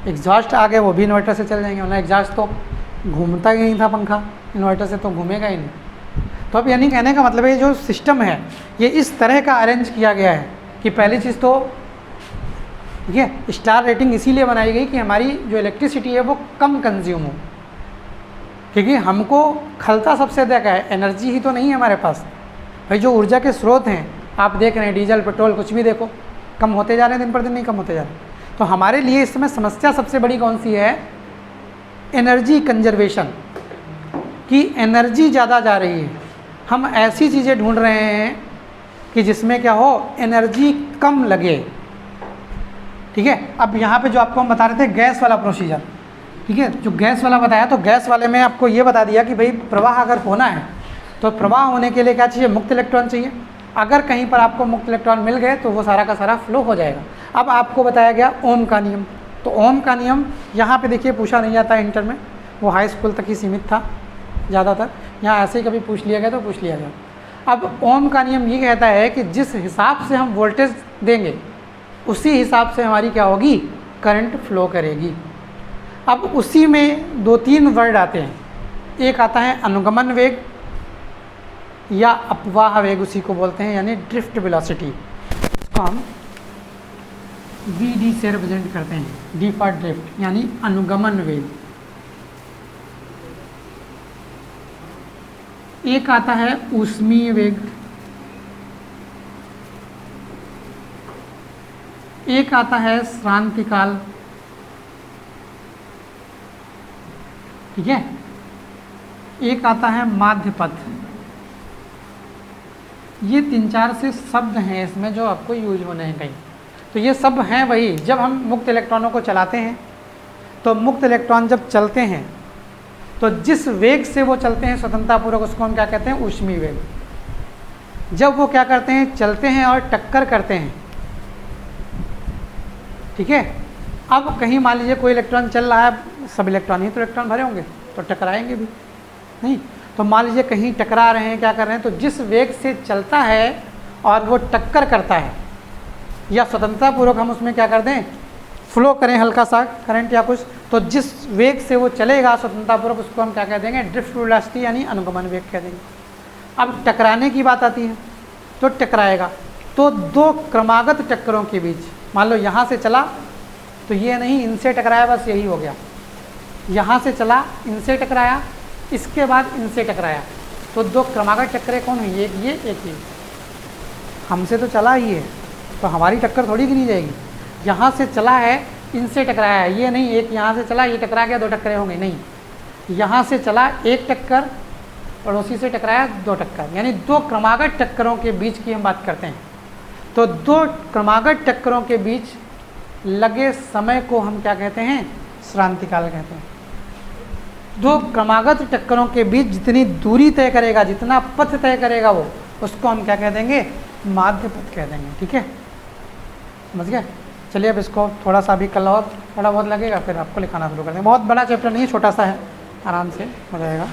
एग्जॉस्ट आ गए, वो भी इन्वर्टर से चल जाएंगे, वरना एग्जॉस्ट तो घूमता ही नहीं था पंखा, इन्वर्टर से तो घूमेगा ही नहीं। तो अब यानी कहने का मतलब है जो सिस्टम है ये इस तरह का अरेंज किया गया है कि पहली चीज़ तो ठीक है, स्टार रेटिंग इसीलिए बनाई गई कि हमारी जो इलेक्ट्रिसिटी है वो कम कंज्यूम हो, क्योंकि हमको खलता सबसे ज़्यादा है, एनर्जी ही तो नहीं है हमारे पास। भाई जो ऊर्जा के स्रोत हैं आप देख रहे हैं, डीजल पेट्रोल कुछ भी देखो कम होते जा रहे हैं, दिन पर दिन नहीं कम होते जा रहे हैं। तो हमारे लिए इस समय समस्या सबसे बड़ी कौन सी है? एनर्जी कंजर्वेशन, की एनर्जी ज़्यादा जा रही है। हम ऐसी चीज़ें ढूंढ रहे हैं कि जिसमें क्या हो, एनर्जी कम लगे। ठीक है, अब यहाँ पे जो आपको हम बता रहे थे गैस वाला प्रोसीजर, ठीक है, जो गैस वाला बताया, तो गैस वाले में आपको ये बता दिया कि भाई प्रवाह अगर होना है तो प्रवाह होने के लिए क्या चाहिए? मुक्त इलेक्ट्रॉन चाहिए। अगर कहीं पर आपको मुक्त इलेक्ट्रॉन मिल गए तो वो सारा का सारा फ्लो हो जाएगा। अब आपको बताया गया ओम का नियम, तो ओम का नियम यहाँ पे देखिए पूछा नहीं जाता इंटर में, वो हाई स्कूल तक ही सीमित था ज़्यादातर, यहाँ ऐसे ही कभी पूछ लिया गया तो पूछ लिया गया। अब ओम का नियम ये कहता है कि जिस हिसाब से हम वोल्टेज देंगे उसी हिसाब से हमारी क्या होगी? करंट फ्लो करेगी। अब उसी में 2-3 वर्ड आते हैं, एक आता है अनुगमन वेग या अपवाह वेग, उसी को बोलते हैं, यानी ड्रिफ्ट वेलोसिटी। इसको हम VD से रिप्रेजेंट करते हैं, D फॉर ड्रिफ्ट, यानी अनुगमन वेग। एक आता है ऊष्मीय वेग, एक आता है श्रांतिकाल, ठीक है, एक आता है माध्य पथ। ये 3-4 से शब्द हैं इसमें जो आपको यूज होने हैं कहीं। तो ये सब हैं वही, जब हम मुक्त इलेक्ट्रॉनों को चलाते हैं तो मुक्त इलेक्ट्रॉन जब चलते हैं तो जिस वेग से वो चलते हैं स्वतंत्रतापूर्वक, उसको हम क्या कहते हैं? ऊष्मीय वेग। जब वो क्या करते हैं? चलते हैं और टक्कर करते हैं, ठीक है। अब कहीं मान लीजिए कोई इलेक्ट्रॉन चल रहा है, सब इलेक्ट्रॉन ही तो इलेक्ट्रॉन भरे होंगे तो टकराएंगे भी नहीं। तो मान लीजिए कहीं टकरा रहे हैं, क्या कर रहे हैं? तो जिस वेग से चलता है और वो टक्कर करता है या स्वतंत्रतापूर्वक हम उसमें क्या कर दें? फ्लो करें हल्का सा करंट या कुछ, तो जिस वेग से वो चलेगा स्वतंत्रतापूर्वक उसको हम क्या कह देंगे? ड्रिफ्ट वेलोसिटी यानी अनुगमन वेग कह देंगे। अब टकराने की बात आती है तो टकराएगा, तो 2 क्रमागत टक्करों के बीच, मान लो यहाँ से चला तो ये नहीं, इनसे टकराया, बस यही हो गया। यहाँ से चला, इनसे टकराया, इसके बाद इनसे टकराया, तो 2 क्रमागत टक्करें कौन हुई? एक ये, एक ये। हमसे तो चला ही है तो हमारी टक्कर थोड़ी गिनी जाएगी। यहाँ से चला है, इनसे टकराया है, ये नहीं एक यहाँ से चला, ये टकरा गया, 2 टक्करें होंगी, नहीं। यहाँ से चला 1 टक्कर, पड़ोसी से टकराया 2 टक्कर, यानी 2 क्रमागत टक्करों के बीच की हम बात करते हैं। तो 2 क्रमागत टक्करों के बीच लगे समय को हम क्या कहते हैं? श्रांतिकाल कहते हैं। 2 क्रमागत टक्करों के बीच जितनी दूरी तय करेगा, जितना पथ तय करेगा वो, उसको हम क्या कह देंगे? माध्य पथ कह देंगे, ठीक है, समझ गए। चलिए अब इसको थोड़ा सा भी कल और थोड़ा बहुत लगेगा, फिर आपको लिखाना शुरू कर देंगे। बहुत बड़ा चैप्टर नहीं है, छोटा सा है, आराम से हो जाएगा।